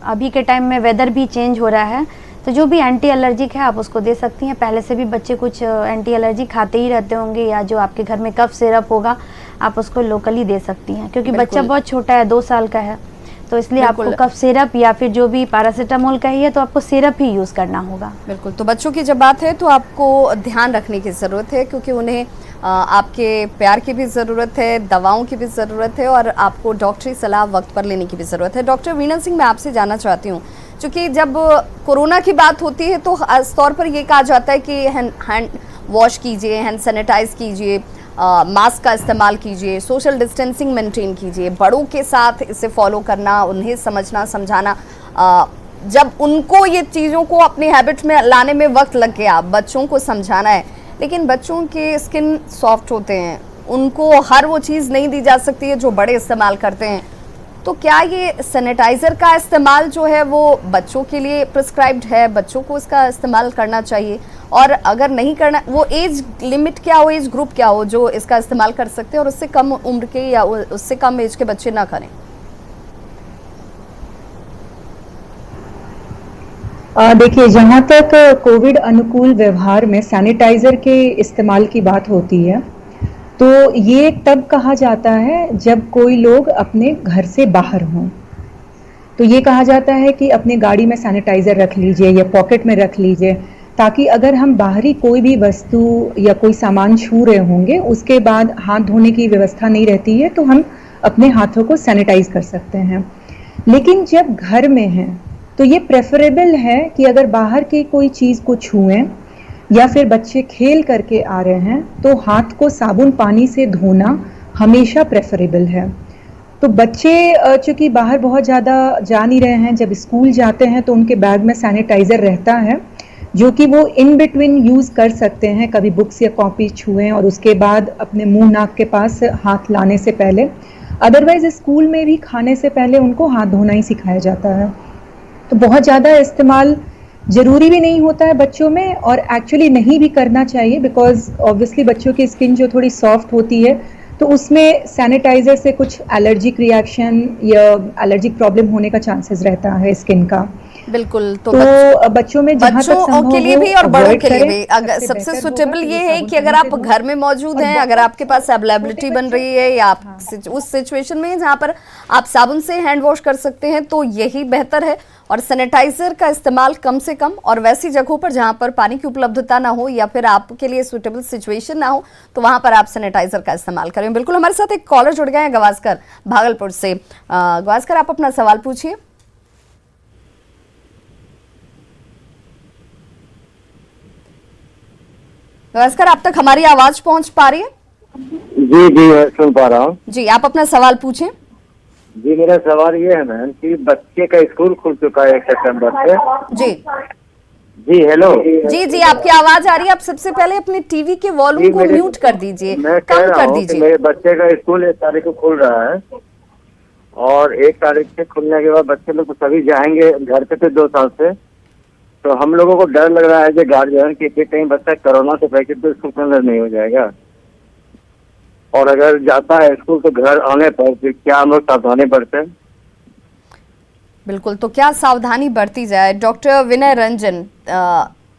अभी के टाइम में वेदर भी चेंज हो रहा है तो जो भी एंटी एलर्जिक है आप उसको दे सकती हैं। पहले से भी बच्चे कुछ एंटी एलर्जी खाते ही रहते होंगे या जो आपके घर में कफ सिरप होगा आप उसको लोकली दे सकती हैं क्योंकि बच्चा बहुत छोटा है, 2 साल का है, तो इसलिए आपको कफ सिरप या फिर जो भी पैरासीटामोल का ही है तो आपको सिरप ही यूज़ करना होगा।
बिल्कुल। तो बच्चों की जब बात है तो आपको ध्यान रखने की ज़रूरत है क्योंकि उन्हें आपके प्यार की भी ज़रूरत है, दवाओं की भी ज़रूरत है और आपको डॉक्टरी सलाह वक्त पर लेने की भी ज़रूरत है। डॉक्टर वीणा सिंह, मैं आपसे जानना चाहती हूँ, क्योंकि जब कोरोना की बात होती है तो खास तौर पर ये कहा जाता है कि हैंड वॉश कीजिए, हैंड सैनिटाइज कीजिए, मास्क का इस्तेमाल कीजिए, सोशल डिस्टेंसिंग मेंटेन कीजिए। बड़ों के साथ इसे फॉलो करना, उन्हें समझना समझाना, जब उनको ये चीज़ों को अपनी हैबिट में लाने में वक्त लग गया, बच्चों को समझाना है, लेकिन बच्चों के स्किन सॉफ्ट होते हैं, उनको हर वो चीज़ नहीं दी जा सकती है जो बड़े इस्तेमाल करते हैं। तो क्या ये सैनिटाइज़र का इस्तेमाल जो है वो बच्चों के लिए प्रिस्क्राइब्ड है, बच्चों को इसका इस्तेमाल करना चाहिए? और अगर नहीं करना, वो एज लिमिट क्या हो, एज ग्रुप क्या हो जो इसका इस्तेमाल कर सकते हैं और उससे कम उम्र के या उससे कम एज के बच्चे ना करें?
देखिए, जहाँ तक कोविड अनुकूल व्यवहार में सैनिटाइज़र के इस्तेमाल की बात होती है तो ये तब कहा जाता है जब कोई लोग अपने घर से बाहर हों। तो ये कहा जाता है कि अपने गाड़ी में सैनिटाइज़र रख लीजिए या पॉकेट में रख लीजिए, ताकि अगर हम बाहरी कोई भी वस्तु या कोई सामान छू रहे होंगे उसके बाद हाथ धोने की व्यवस्था नहीं रहती है तो हम अपने हाथों को सैनिटाइज कर सकते हैं। लेकिन जब घर में हैं तो ये प्रेफरेबल है कि अगर बाहर की कोई चीज़ को छुएं या फिर बच्चे खेल करके आ रहे हैं तो हाथ को साबुन पानी से धोना हमेशा प्रेफरेबल है। तो बच्चे चूँकि बाहर बहुत ज़्यादा जा नहीं रहे हैं, जब स्कूल जाते हैं तो उनके बैग में सैनिटाइज़र रहता है जो कि वो इन बिटवीन यूज़ कर सकते हैं, कभी बुक्स या कॉपी छुएं और उसके बाद अपने मुंह नाक के पास हाथ लाने से पहले। अदरवाइज स्कूल में भी खाने से पहले उनको हाथ धोना ही सिखाया जाता है। तो बहुत ज़्यादा इस्तेमाल ज़रूरी भी नहीं होता है बच्चों में और एक्चुअली नहीं भी करना चाहिए, बिकॉज ऑब्वियसली बच्चों की स्किन जो थोड़ी सॉफ्ट होती है तो उसमें सैनिटाइज़र से कुछ एलर्जिक रिएक्शन या एलर्जिक प्रॉब्लम होने का चांसेस रहता है स्किन का।
बिल्कुल। तो
बच्चों में जहाँ तक संभव
के लिए भी और बड़ों के लिए भी
अगर
सबसे सुटेबल ये है कि अगर आप घर में मौजूद हैं, अगर आपके पास अवेलेबिलिटी बन रही है या आप उस सिचुएशन में जहाँ पर आप साबुन से हैंड वॉश कर सकते हैं तो यही बेहतर है। और सैनिटाइजर का इस्तेमाल कम से कम, और वैसी जगहों पर जहाँ पर पानी की उपलब्धता ना हो या फिर आपके लिए सुटेबल सिचुएशन ना हो तो वहाँ पर आप सैनिटाइजर का इस्तेमाल करें। बिल्कुल। हमारे साथ एक कॉलर जुड़ गए हैं गवास्कर भागलपुर से। गवास्कर, आप अपना सवाल पूछिए। नमस्कार, आप तक हमारी आवाज पहुंच पा रही है?
जी जी मैं सुन पा रहा हूँ।
जी, आप अपना सवाल पूछें।
जी मेरा सवाल ये है मैम कि बच्चे का स्कूल खुल चुका है 1 सितंबर से।
जी
जी हेलो।
जी जी, आपकी आवाज आ रही है। आप सबसे पहले अपने टीवी के वॉल्यूम को म्यूट कर दीजिए,
मैं कह
कम
रहा
कर
हूँ कि
दीजिए।
मेरे बच्चे का स्कूल 1 तारीख को खुल रहा है और 1 तारीख से खुलने के बाद बच्चे लोग सभी जाएंगे घर पे 2 साल से। तो हम लोगों को डर लग रहा है जो गार्जियन कि कहीं बच्चा कोरोना से पैकेट तो स्कूल के अंदर नहीं हो जाएगा, और अगर जाता है स्कूल तो घर आने पर फिर क्या हम लोग सावधानी बरतें?
बिल्कुल, तो क्या सावधानी बरती जाए? डॉक्टर विनय रंजन,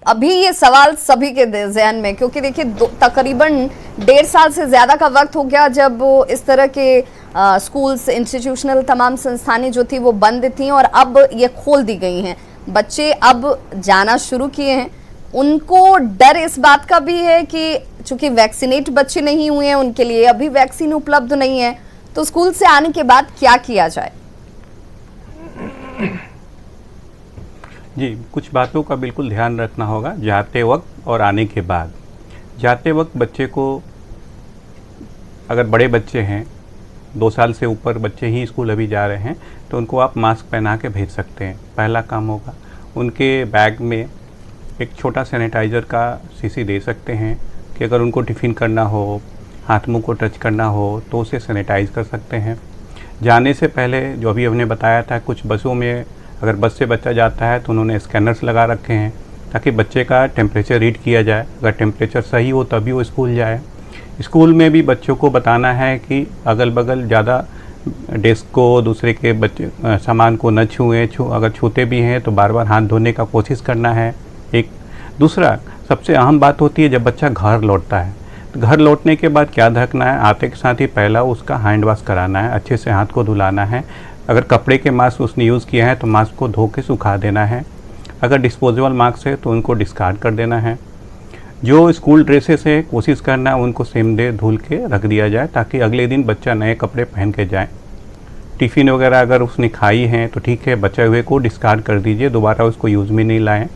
अभी ये सवाल सभी के जहन में, क्योंकि देखिए तकरीबन 1.5 साल से ज्यादा का वक्त हो गया जब इस तरह के स्कूल्स, इंस्टीट्यूशनल तमाम संस्थानें जो थी वो बंद थी और अब ये खोल दी गई हैं। बच्चे अब जाना शुरू किए हैं। उनको डर इस बात का भी है कि चूंकि वैक्सीनेट बच्चे नहीं हुए हैं, उनके लिए अभी वैक्सीन उपलब्ध नहीं है, तो स्कूल से आने के बाद क्या किया जाए?
जी, कुछ बातों का बिल्कुल ध्यान रखना होगा जाते वक्त और आने के बाद। जाते वक्त बच्चे को, अगर बड़े बच्चे हैं 2 साल से ऊपर बच्चे ही स्कूल अभी जा रहे हैं, तो उनको आप मास्क पहना के भेज सकते हैं। पहला काम होगा। उनके बैग में एक छोटा सैनिटाइज़र का शीशी दे सकते हैं कि अगर उनको टिफ़िन करना हो, हाथ मुंह को टच करना हो तो उसे सैनिटाइज़ कर सकते हैं। जाने से पहले जो अभी हमने बताया था, कुछ बसों में अगर बस से बच्चा जाता है तो उन्होंने स्कैनर्स लगा रखे हैं ताकि बच्चे का टेम्परेचर रीड किया जाए। अगर टेम्परेचर सही हो तभी वो स्कूल जाए। स्कूल में भी बच्चों को बताना है कि अगल बगल ज़्यादा डेस्क को, दूसरे के बच्चे सामान को न छुएं। अगर छूते भी हैं तो बार बार हाथ धोने का कोशिश करना है। एक दूसरा सबसे अहम बात होती है जब बच्चा घर लौटता है, तो घर लौटने के बाद क्या रखना है, आते के साथ ही पहला उसका हैंड वॉश कराना है, अच्छे से हाथ को धुलाना है। अगर कपड़े के मास्क उसने यूज़ किए हैं तो मास्क को धो के सुखा देना है। अगर डिस्पोजेबल मास्क है तो उनको डिस्कार्ड कर देना है। जो स्कूल ड्रेसेस है कोशिश करना है उनको सेम डे धुल के रख दिया जाए ताकि अगले दिन बच्चा नए कपड़े पहन के जाए। टिफ़िन वगैरह अगर उसने खाई हैं तो ठीक है, बचे हुए को डिस्कार्ड कर दीजिए, दोबारा उसको यूज़ में नहीं लाएं।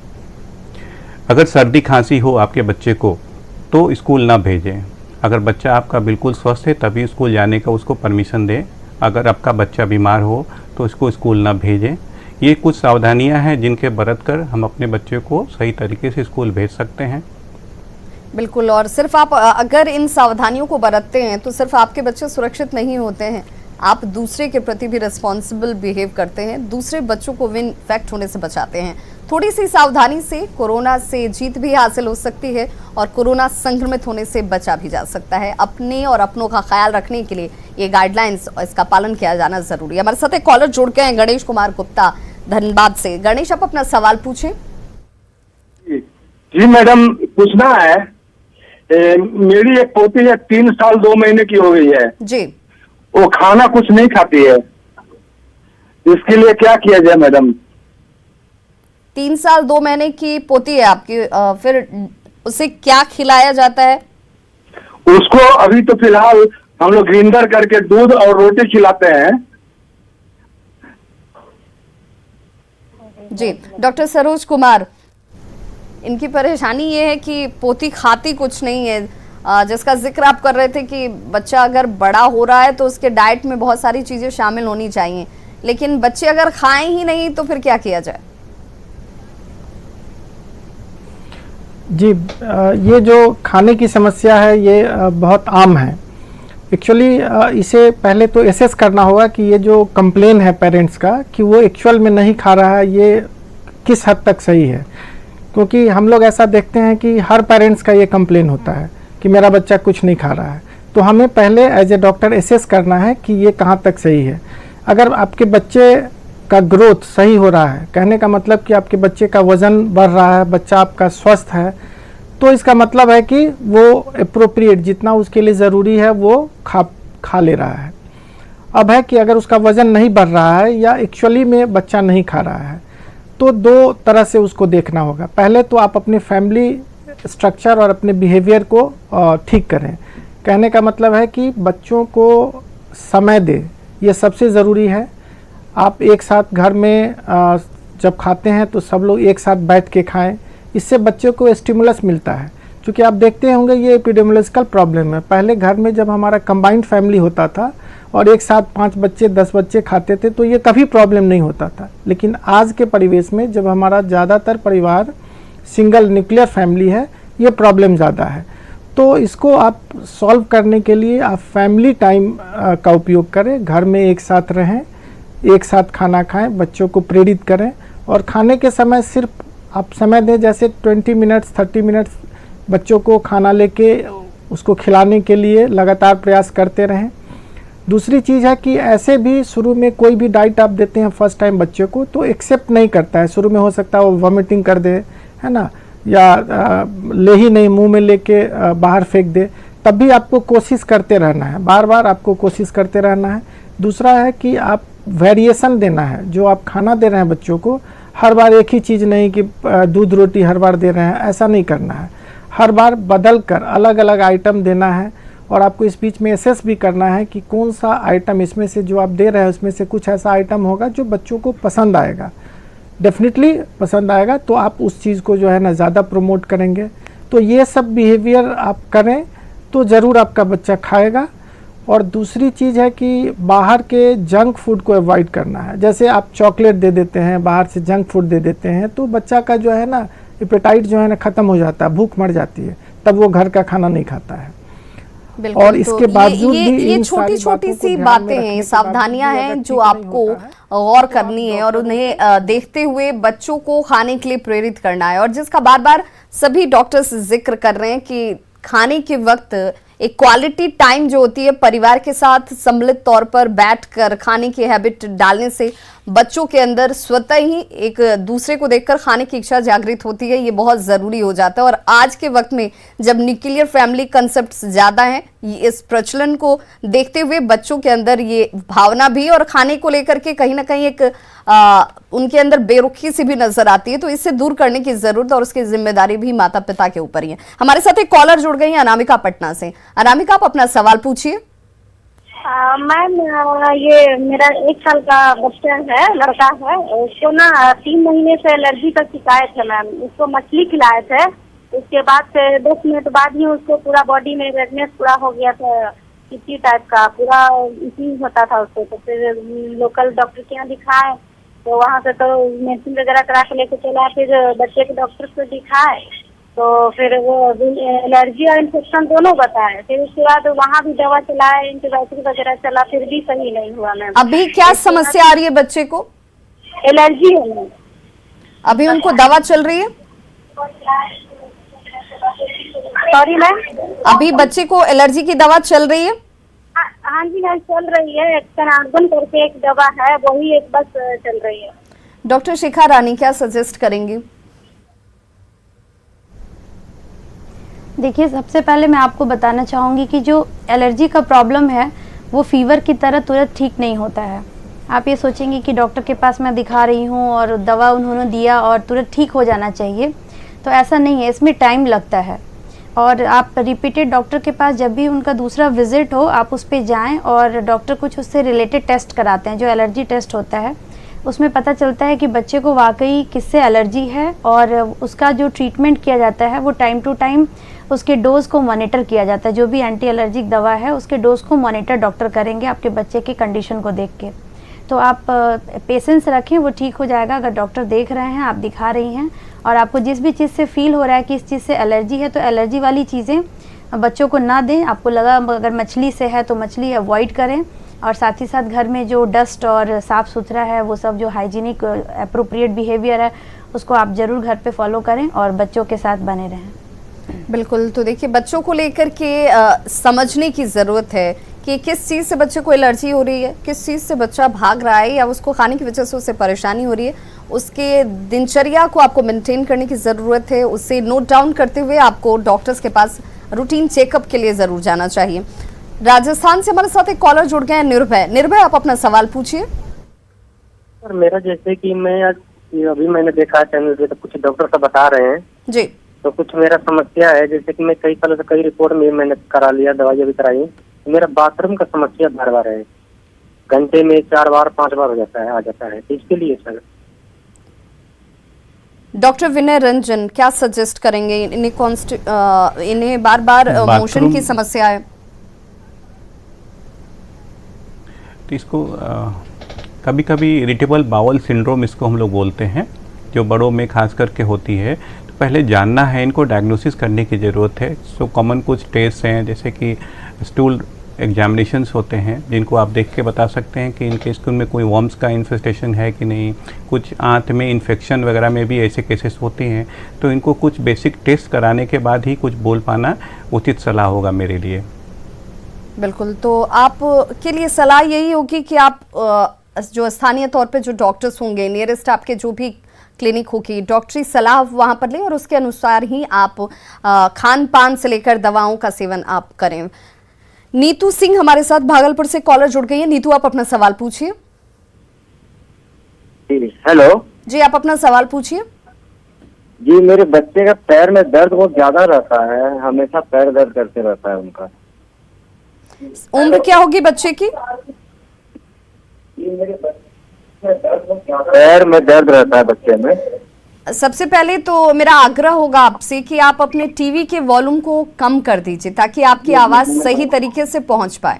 अगर सर्दी खांसी हो आपके बच्चे को तो स्कूल ना भेजें। अगर बच्चा आपका बिल्कुल स्वस्थ है तभी स्कूल जाने का उसको परमिशन दें। अगर आपका बच्चा बीमार हो तो उसको स्कूल ना भेजें। ये कुछ सावधानियां हैं जिनके बरत कर हम अपने बच्चे को सही तरीके से स्कूल भेज सकते हैं।
बिल्कुल, और सिर्फ आप अगर इन सावधानियों को बरतते हैं तो सिर्फ आपके बच्चे सुरक्षित नहीं होते हैं, आप दूसरे के प्रति भी रिस्पॉन्सिबल बिहेव करते हैं, दूसरे बच्चों को भी इन्फेक्ट होने से बचाते हैं। थोड़ी सी सावधानी से कोरोना से जीत भी हासिल हो सकती है और कोरोना संक्रमित होने से बचा भी जा सकता है। अपने और अपनों का ख्याल रखने के लिए ये गाइडलाइंस, इसका पालन किया जाना जरूरी है। हमारे साथ एक कॉलर जुड़ गए हैं, गणेश कुमार गुप्ता धनबाद से। गणेश, आप अपना सवाल पूछें।
जी मैडम, पूछना है, मेरी एक पोती है 3 साल 2 महीने की हो गई है
जी।
वो खाना कुछ नहीं खाती है, इसके लिए क्या किया जाए मैडम?
3 साल 2 महीने की पोती है आपकी, फिर उसे क्या खिलाया जाता है?
उसको अभी तो फिलहाल हम लोग ग्रिंडर करके दूध और रोटी खिलाते हैं।
जी, डॉक्टर सरोज कुमार, इनकी परेशानी ये है कि पोती खाती कुछ नहीं है, जिसका जिक्र आप कर रहे थे कि बच्चा अगर बड़ा हो रहा है तो उसके डाइट में बहुत सारी चीज़ें शामिल होनी चाहिए, लेकिन बच्चे अगर खाएं ही नहीं तो फिर क्या किया जाए?
जी, ये जो खाने की समस्या है ये बहुत आम है। एक्चुअली इसे पहले तो एसेस करना होगा कि ये जो कंप्लेन है पेरेंट्स का कि वो एक्चुअल में नहीं खा रहा है, ये किस हद तक सही है। क्योंकि हम लोग ऐसा देखते हैं कि हर पेरेंट्स का ये कंप्लेन होता है कि मेरा बच्चा कुछ नहीं खा रहा है। तो हमें पहले एज ए डॉक्टर एसेस करना है कि ये कहाँ तक सही है। अगर आपके बच्चे का ग्रोथ सही हो रहा है, कहने का मतलब कि आपके बच्चे का वज़न बढ़ रहा है, बच्चा आपका स्वस्थ है, तो इसका मतलब है कि वो एप्रोप्रिएट जितना उसके लिए ज़रूरी है वो खा ले रहा है। अब है कि अगर उसका वज़न नहीं बढ़ रहा है या एक्चुअली में बच्चा नहीं खा रहा है, तो 2 तरह से उसको देखना होगा। पहले तो आप अपने फैमिली स्ट्रक्चर और अपने बिहेवियर को ठीक करें। कहने का मतलब है कि बच्चों को समय दें, ये सबसे ज़रूरी है। आप एक साथ घर में जब खाते हैं तो सब लोग एक साथ बैठ के खाएं, इससे बच्चों को स्टिमुलस मिलता है। क्योंकि आप देखते होंगे ये एपिडेमियोलॉजिकल प्रॉब्लम है। पहले घर में जब हमारा कंबाइंड फैमिली होता था और एक साथ 5 बच्चे 10 बच्चे खाते थे तो ये कभी प्रॉब्लम नहीं होता था। लेकिन आज के परिवेश में जब हमारा ज़्यादातर परिवार सिंगल न्यूक्लियर फैमिली है, ये प्रॉब्लम ज़्यादा है। तो इसको आप सॉल्व करने के लिए आप फैमिली टाइम का उपयोग करें, घर में एक साथ रहें, एक साथ खाना खाएं, बच्चों को प्रेरित करें और खाने के समय सिर्फ आप समय दें, जैसे 20 मिनट्स 30 मिनट्स बच्चों को खाना लेके उसको खिलाने के लिए लगातार प्रयास करते रहें। दूसरी चीज़ है कि ऐसे भी शुरू में कोई भी डाइट आप देते हैं फर्स्ट टाइम बच्चे को तो एक्सेप्ट नहीं करता है। शुरू में हो सकता है वो वॉमिटिंग कर दे, है ना, या ले ही नहीं, मुंह में लेके बाहर फेंक दे। तब भी आपको कोशिश करते रहना है, बार बार आपको कोशिश करते रहना है। दूसरा है कि आप वेरिएशन देना है। जो आप खाना दे रहे हैं बच्चों को, हर बार एक ही चीज़ नहीं कि दूध रोटी हर बार दे रहे हैं, ऐसा नहीं करना है। हर बार बदल कर अलग अलग आइटम देना है और आपको इस बीच में असेस भी करना है कि कौन सा आइटम इसमें से जो आप दे रहे हैं उसमें से कुछ ऐसा आइटम होगा जो बच्चों को पसंद आएगा, डेफिनेटली पसंद आएगा, तो आप उस चीज़ को जो है ना ज़्यादा प्रमोट करेंगे। तो ये सब बिहेवियर आप करें तो ज़रूर आपका बच्चा खाएगा। और दूसरी चीज़ है कि बाहर के जंक फूड को अवॉइड करना है। जैसे आप चॉकलेट दे देते हैं, बाहर से जंक फूड दे देते हैं, तो बच्चा का जो है ना एपेटाइट जो है ना ख़त्म हो जाता है, भूख मर जाती है, तब वो घर का खाना नहीं खाता है। और इसके बावजूद भी
ये छोटी छोटी सी बातें हैं, सावधानियां हैं जो आपको गौर करनी है और उन्हें देखते हुए बच्चों को खाने के लिए प्रेरित करना है। और जिसका बार बार सभी डॉक्टर्स जिक्र कर रहे हैं कि खाने के वक्त एक क्वालिटी टाइम जो होती है परिवार के साथ सम्मिलित तौर पर बैठकर खाने की हैबिट डालने से बच्चों के अंदर स्वतः ही एक दूसरे को देखकर खाने की इच्छा जागृत होती है। ये बहुत ज़रूरी हो जाता है। और आज के वक्त में जब न्यूक्लियर फैमिली कंसेप्ट्स ज़्यादा हैं, इस प्रचलन को देखते हुए बच्चों के अंदर ये भावना भी और खाने को लेकर के कहीं ना कहीं एक उनके अंदर बेरुखी सी भी नजर आती है। तो इससे दूर करने की जरूरत और उसकी जिम्मेदारी भी माता पिता के ऊपर ही है। हमारे साथ एक कॉलर जुड़ गई है अनामिका पटना से। अनामिका, आप अपना सवाल पूछिए।
मैम, ये मेरा 1 साल का बच्चा है, लड़का है, उसको ना 3 महीने से एलर्जी का शिकायत है मैम। उसको मछली खिलाए थे, उसके बाद से 10 मिनट बाद ही उसको पूरा बॉडी में रेडनेस पूरा हो गया था, चिट्टी टाइप का पूरा इसी होता था उसको। तो फिर लोकल डॉक्टर के यहाँ दिखाए, तो वहाँ से तो मेडिसिन वगैरह करा के लेके चला। फिर बच्चे के डॉक्टर को दिखाए तो फिर वो एलर्जी और इन्फेक्शन दोनों बताए। फिर उसके बाद वहाँ भी दवा चलाए, एंटीबायोटिक वगैरह चला, फिर भी सही नहीं हुआ मैम।
अभी क्या समस्या आ रही है बच्चे को?
एलर्जी है मैम।
अभी उनको दवा चल रही है?
सॉरी मैम,
अभी बच्चे को एलर्जी की दवा चल रही है?
हाँ जी मैम, चल रही है। एक्सनार्गन करके एक दवा है, वही एक बस चल रही है।
डॉक्टर शिखा रानी, क्या सजेस्ट करेंगी?
देखिए, सबसे पहले मैं आपको बताना चाहूँगी कि जो एलर्जी का प्रॉब्लम है वो फीवर की तरह तुरंत ठीक नहीं होता है। आप ये सोचेंगे कि डॉक्टर के पास मैं दिखा रही हूँ और दवा उन्होंने दिया और तुरंत ठीक हो जाना चाहिए, तो ऐसा नहीं है, इसमें टाइम लगता है। और आप रिपीटेड डॉक्टर के पास जब भी उनका दूसरा विजिट हो आप उस पर जाएँ और डॉक्टर कुछ उससे रिलेटेड टेस्ट कराते हैं, जो एलर्जी टेस्ट होता है। उसमें पता चलता है कि बच्चे को वाकई किससे एलर्जी है और उसका जो ट्रीटमेंट किया जाता है वो टाइम टू टाइम उसके डोज को मॉनिटर किया जाता है। जो भी एंटी एलर्जिक दवा है उसके डोज को मॉनिटर डॉक्टर करेंगे आपके बच्चे की कंडीशन को देख के। तो आप पेशेंस रखें, वो ठीक हो जाएगा। अगर डॉक्टर देख रहे हैं, आप दिखा रही हैं और आपको जिस भी चीज़ से फील हो रहा है कि इस चीज़ से एलर्जी है, तो एलर्जी वाली चीज़ें बच्चों को ना दें। आपको लगा अगर मछली से है तो मछली अवॉइड करें और साथ ही साथ घर में जो डस्ट और साफ़ सुथरा है, वो सब जो हाइजीनिक अप्रोप्रिएट बिहेवियर है, उसको आप ज़रूर घर पे फॉलो करें और बच्चों के साथ बने रहें।
बिल्कुल। तो देखिए, बच्चों को लेकर के समझने की ज़रूरत है कि किस चीज़ से बच्चे को एलर्जी हो रही है, किस चीज़ से बच्चा भाग रहा है या उसको खाने की वजह से उससे परेशानी हो रही है। उसके दिनचर्या को आपको मेंटेन करने की ज़रूरत है। उससे नोट डाउन करते हुए आपको डॉक्टर्स के पास रूटीन चेकअप के लिए ज़रूर जाना चाहिए। राजस्थान से हमारे साथ एक कॉलर जुड़ गए हैं, निर्भय। निर्भय, आप अपना सवाल पूछिए।
सर, मेरा जैसे कि मैं अभी मैंने देखा चैनल पे तो कुछ डॉक्टर सब बता रहे हैं
जी,
तो कुछ मेरा समस्या है। जैसे कि मैं कई सालों से कई रिपोर्ट में मैंने करा लिया, दवाइयाँ भी कराई, तो मेरा बाथरूम का समस्या बार बार है। घंटे में 4 बार 5 बार हो जाता है, आ जाता है। इसके लिए सर
डॉक्टर विनय रंजन क्या सजेस्ट करेंगे? इन्हें बार बार मोशन की समस्या है,
तो इसको कभी कभी इरिटेबल बाउल सिंड्रोम इसको हम लोग बोलते हैं, जो बड़ों में खास करके होती है। तो पहले जानना है, इनको डायग्नोसिस करने की ज़रूरत है। सो कॉमन कुछ टेस्ट हैं, जैसे कि स्टूल एग्जामिनेशंस होते हैं, जिनको आप देख के बता सकते हैं कि इनके स्टूल में कोई वर्म्स का इन्फेस्टेशन है कि नहीं। कुछ आंत में इन्फेक्शन वगैरह में भी ऐसे केसेस होते हैं, तो इनको कुछ बेसिक टेस्ट कराने के बाद ही कुछ बोल पाना उचित सलाह होगा मेरे लिए।
बिल्कुल, तो आप के लिए सलाह यही होगी कि आप जो स्थानीय तौर पे जो डॉक्टर्स होंगे, नियरेस्ट आपके जो भी क्लिनिक होगी, डॉक्टरी सलाह वहाँ पर लें और उसके अनुसार ही आप खान पान से लेकर दवाओं का सेवन आप करें। नीतू सिंह हमारे साथ भागलपुर से कॉलर जुड़ गई है। नीतू, आप अपना सवाल पूछिए।
हेलो
जी, आप अपना सवाल पूछिए।
जी, मेरे बच्चे का पैर में दर्द बहुत ज्यादा रहता है, हमेशा पैर दर्द करते रहता है उनका।
उम्र क्या होगी बच्चे की?
पैर में दर्द रहता है बच्चे में।
सबसे पहले तो मेरा आग्रह होगा आपसे कि आप अपने टीवी के वॉल्यूम को कम कर दीजिए ताकि आपकी आवाज सही तरीके से पहुंच पाए।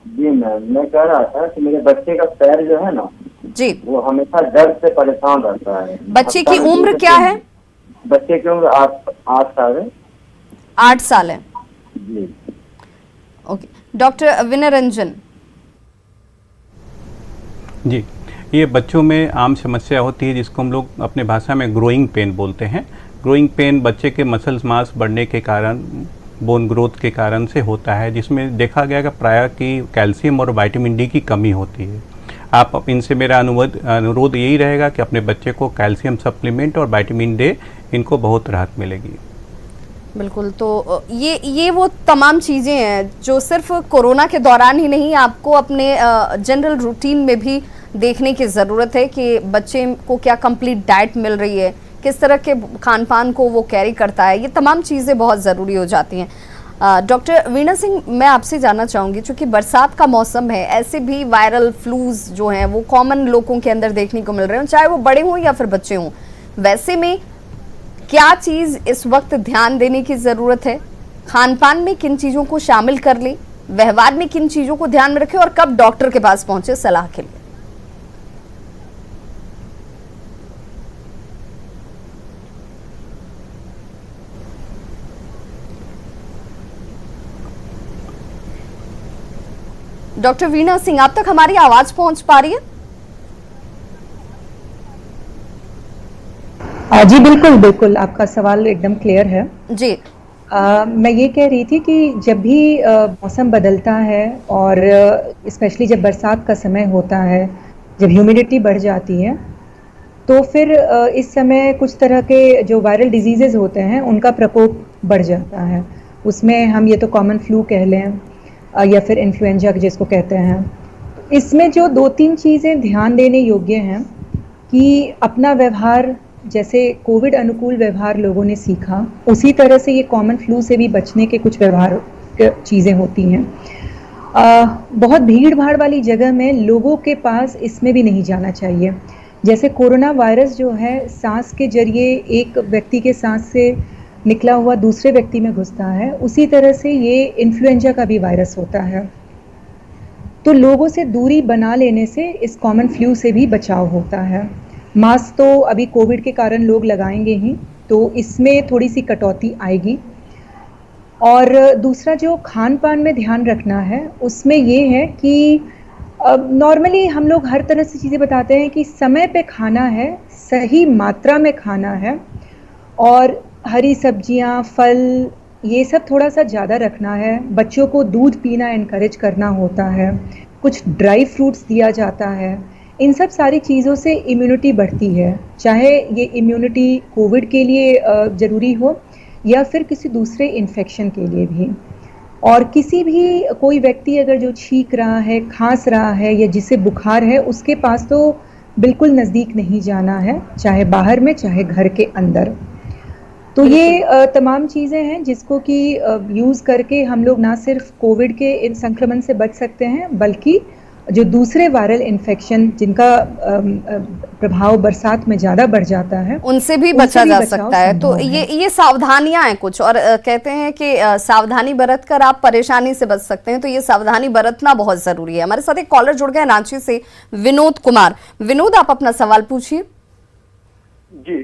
जी मैम, मैं कह रहा था कि मेरे बच्चे का पैर जो है ना
जी,
वो हमेशा दर्द से परेशान रहता है।
बच्चे की उम्र क्या है?
बच्चे की उम्र 8 साल है।
8 साल है।
जी
ओके, डॉक्टर विनय रंजन।
जी, ये बच्चों में आम समस्या होती है जिसको हम लोग अपने भाषा में ग्रोइंग पेन बोलते हैं। ग्रोइंग पेन बच्चे के मसल्स मास बढ़ने के कारण, बोन ग्रोथ के कारण से होता है, जिसमें देखा गया कि प्राय की कैल्शियम और विटामिन डी की कमी होती है। आप इनसे मेरा अनुरोध यही रहेगा कि अपने बच्चे को कैल्शियम सप्लीमेंट और विटामिन डी, इनको बहुत राहत मिलेगी।
बिल्कुल, तो ये वो तमाम चीज़ें हैं जो सिर्फ कोरोना के दौरान ही नहीं, आपको अपने जनरल रूटीन में भी देखने की ज़रूरत है कि बच्चे को क्या कंप्लीट डाइट मिल रही है, किस तरह के खान पान को वो कैरी करता है। ये तमाम चीज़ें बहुत ज़रूरी हो जाती हैं। डॉक्टर वीणा सिंह, मैं आपसे जानना चाहूँगी, चूँकि बरसात का मौसम है, ऐसे भी वायरल फ्लूज जो हैं वो कॉमन लोगों के अंदर देखने को मिल रहे हैं, चाहे वो बड़े हों या फिर बच्चे हों। वैसे में क्या चीज़ इस वक्त ध्यान देने की ज़रूरत है? खान पान में किन चीज़ों को शामिल कर लें, व्यवहार में किन चीज़ों को ध्यान में रखें और कब डॉक्टर के पास पहुंचे सलाह के लिए? डॉक्टर वीणा सिंह, आप तक हमारी आवाज पहुंच पा रही है?
जी बिल्कुल बिल्कुल, आपका सवाल एकदम क्लियर है
जी।
मैं ये कह रही थी कि जब भी मौसम बदलता है और स्पेशली जब बरसात का समय होता है, जब ह्यूमिडिटी बढ़ जाती है, तो फिर इस समय कुछ तरह के जो वायरल डिजीजेज होते हैं उनका प्रकोप बढ़ जाता है। उसमें हम ये तो कॉमन फ्लू कह लें या फिर इन्फ्लुएंजा जिसको कहते हैं। इसमें जो 2-3 चीज़ें ध्यान देने योग्य हैं कि अपना व्यवहार, जैसे कोविड अनुकूल व्यवहार लोगों ने सीखा, उसी तरह से ये कॉमन फ्लू से भी बचने के कुछ व्यवहार चीज़ें होती हैं। बहुत भीड़ भाड़ वाली जगह में लोगों के पास इसमें भी नहीं जाना चाहिए। जैसे कोरोना वायरस जो है सांस के जरिए एक व्यक्ति के सांस से निकला हुआ दूसरे व्यक्ति में घुसता है, उसी तरह से ये इन्फ्लुएंजा का भी वायरस होता है। तो लोगों से दूरी बना लेने से इस कॉमन फ्लू से भी बचाव होता है। मास्क तो अभी कोविड के कारण लोग लगाएंगे ही, तो इसमें थोड़ी सी कटौती आएगी। और दूसरा जो खान पान में ध्यान रखना है उसमें ये है कि नॉर्मली हम लोग हर तरह से चीज़ें बताते हैं कि समय पे खाना है, सही मात्रा में खाना है, और हरी सब्जियां, फल, ये सब थोड़ा सा ज़्यादा रखना है। बच्चों को दूध पीना एनकरेज करना होता है, कुछ ड्राई फ्रूट्स दिया जाता है। इन सब सारी चीज़ों से इम्यूनिटी बढ़ती है, चाहे ये इम्यूनिटी कोविड के लिए ज़रूरी हो या फिर किसी दूसरे इन्फेक्शन के लिए भी। और किसी भी कोई व्यक्ति अगर जो छींक रहा है, खांस रहा है या जिसे बुखार है, उसके पास तो बिल्कुल नज़दीक नहीं जाना है, चाहे बाहर में चाहे घर के अंदर। तो ये तमाम चीज़ें हैं जिसको कि यूज़ करके हम लोग ना सिर्फ कोविड के इन संक्रमण से बच सकते हैं, बल्कि जो दूसरे वायरल इन्फेक्शन जिनका प्रभाव बरसात में ज़्यादा बढ़ जाता है
उनसे भी बचा जा सकता है। तो ये सावधानियां हैं कुछ, और कहते हैं कि सावधानी बरत कर आप परेशानी से बच सकते हैं, तो ये सावधानी बरतना बहुत जरूरी है। हमारे साथ एक कॉलर जुड़ गए रांची से, विनोद कुमार। विनोद, आप अपना सवाल पूछिए।
जी,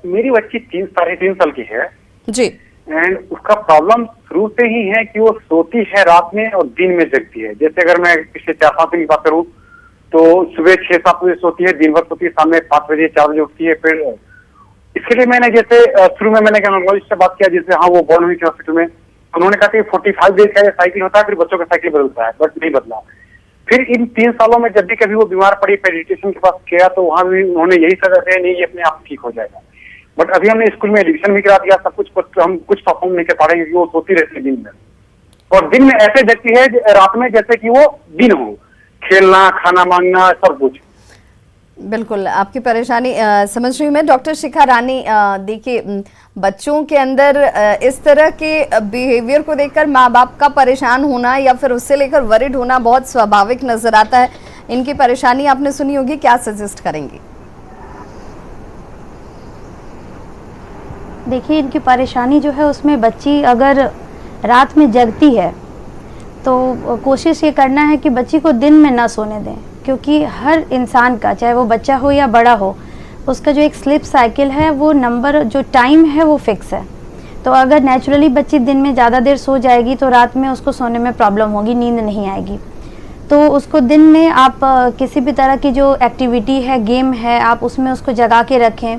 मेरी बच्ची 3 साल की है
जी,
एंड उसका प्रॉब्लम शुरू से ही है कि वो सोती है रात में और दिन में जगती है। जैसे अगर मैं पिछले 4-5 दिन की बात करूँ तो सुबह 6-7 बजे सोती है, दिन भर सोती है, शाम में 5 बजे 4 बजे उठती है। फिर इसके लिए मैंने जैसे शुरू में मैंने गैनाकोलॉजिस्ट से बात किया, जैसे हाँ वो बॉर्न हुई थी हॉस्पिटल में, उन्होंने कहा कि 45 डेज का साइकिल होता है, फिर बच्चों का साइकिल बदलता है, बट नहीं बदला। फिर इन 3 सालों में जब भी कभी वो बीमार पड़ी, पेडिट्रिशियन के पास गया तो वहां भी उन्होंने यही सलाह दिया, नहीं ये अपने आप ठीक हो जाएगा। बट अभी हमने स्कूल में एडमिशन भी करा दिया, सब कुछ, हम कुछ परफॉर्म नहीं कर पा रहे क्योंकि वो सोती रहती है दिन में, और दिन में ऐसे जगती है रात में जैसे कि वो दिन हो, खेलना, खाना मांगना, सब कुछ।
बिल्कुल आपकी परेशानी समझ रही हूँ मैं। डॉक्टर शिखा रानी, देखिए बच्चों के अंदर इस तरह के बिहेवियर को देखकर माँ बाप का परेशान होना या फिर उससे लेकर वरिड होना बहुत स्वाभाविक नजर आता है। इनकी परेशानी आपने सुनी होगी, क्या सजेस्ट करेंगी?
देखिए, इनकी परेशानी जो है उसमें बच्ची अगर रात में जगती है तो कोशिश ये करना है कि बच्ची को दिन में ना सोने दें, क्योंकि हर इंसान का, चाहे वो बच्चा हो या बड़ा हो, उसका जो एक स्लीप साइकिल है, वो नंबर जो टाइम है वो फिक्स है। तो अगर नेचुरली बच्ची दिन में ज़्यादा देर सो जाएगी तो रात में उसको सोने में प्रॉब्लम होगी, नींद नहीं आएगी। तो उसको दिन में आप किसी भी तरह की जो एक्टिविटी है, गेम है, आप उसमें उसको जगा के रखें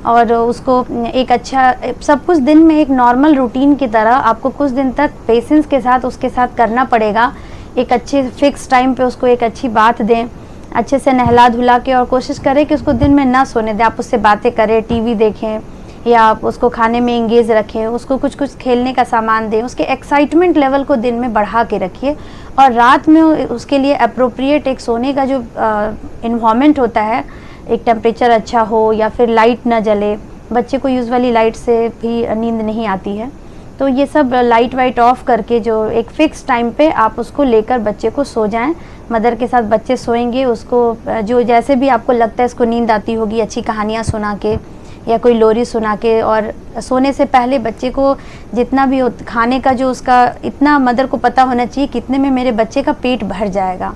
और उसको एक अच्छा सब कुछ दिन में एक नॉर्मल रूटीन की तरह आपको कुछ दिन तक पेशेंस के साथ उसके साथ करना पड़ेगा। एक अच्छे फिक्स टाइम पे उसको एक अच्छी बात दें, अच्छे से नहला धुला के, और कोशिश करें कि उसको दिन में ना सोने दें। आप उससे बातें करें, टीवी देखें या आप उसको खाने में एंगेज रखें, उसको कुछ कुछ खेलने का सामान दें, उसके एक्साइटमेंट लेवल को दिन में बढ़ा के रखिए। और रात में उसके लिए अप्रोप्रिएट एक सोने का जो इन्वायरमेंट होता है, एक टेम्परेचर अच्छा हो या फिर लाइट ना जले। बच्चे को यूजुअली लाइट से भी नींद नहीं आती है, तो ये सब लाइट वाइट ऑफ करके जो एक फिक्स टाइम पे आप उसको लेकर बच्चे को सो जाएं। मदर के साथ बच्चे सोएंगे, उसको जो जैसे भी आपको लगता है इसको नींद आती होगी, अच्छी कहानियाँ सुना के या कोई लोरी सुना के। और सोने से पहले बच्चे को जितना भी खाने का जो उसका, इतना मदर को पता होना चाहिए कितने में मेरे बच्चे का पेट भर जाएगा।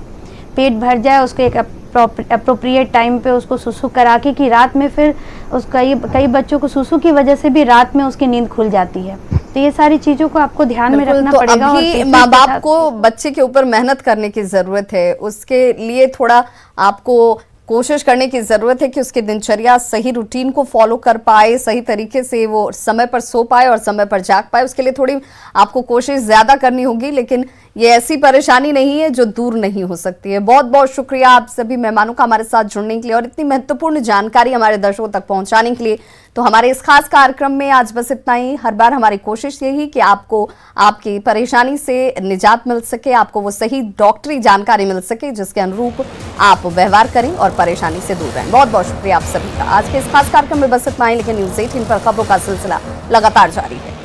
पेट भर जाए, उसको एक अप्रोप्रिएट टाइम पे उसको सुसु करा के, कि रात में फिर उसका कई बच्चों को सुसु की वजह से भी रात में उसकी नींद खुल जाती है। तो ये सारी चीजों को आपको ध्यान में रखना पड़ेगा।
अभी माँ बाप को बच्चे के ऊपर मेहनत करने की जरूरत है, उसके लिए थोड़ा आपको कोशिश करने की जरूरत है कि उसकी दिनचर्या सही रूटीन को फॉलो कर पाए, सही तरीके से वो समय पर सो पाए और समय पर जाग पाए। उसके लिए थोड़ी आपको कोशिश ज्यादा करनी होगी, लेकिन ये ऐसी परेशानी नहीं है जो दूर नहीं हो सकती है। बहुत बहुत शुक्रिया आप सभी मेहमानों का हमारे साथ जुड़ने के लिए और इतनी महत्वपूर्ण जानकारी हमारे दर्शकों तक पहुंचाने के लिए। तो हमारे इस खास कार्यक्रम में आज बस इतना ही। हर बार हमारी कोशिश यही कि आपको आपकी परेशानी से निजात मिल सके, आपको वो सही डॉक्टरी जानकारी मिल सके जिसके अनुरूप आप व्यवहार करें और परेशानी से दूर रहें। बहुत बहुत शुक्रिया आप सभी का। आज के इस खास कार्यक्रम में बस इतना ही, लेकिन न्यूज़ 18 पर खबरों का सिलसिला लगातार जारी है।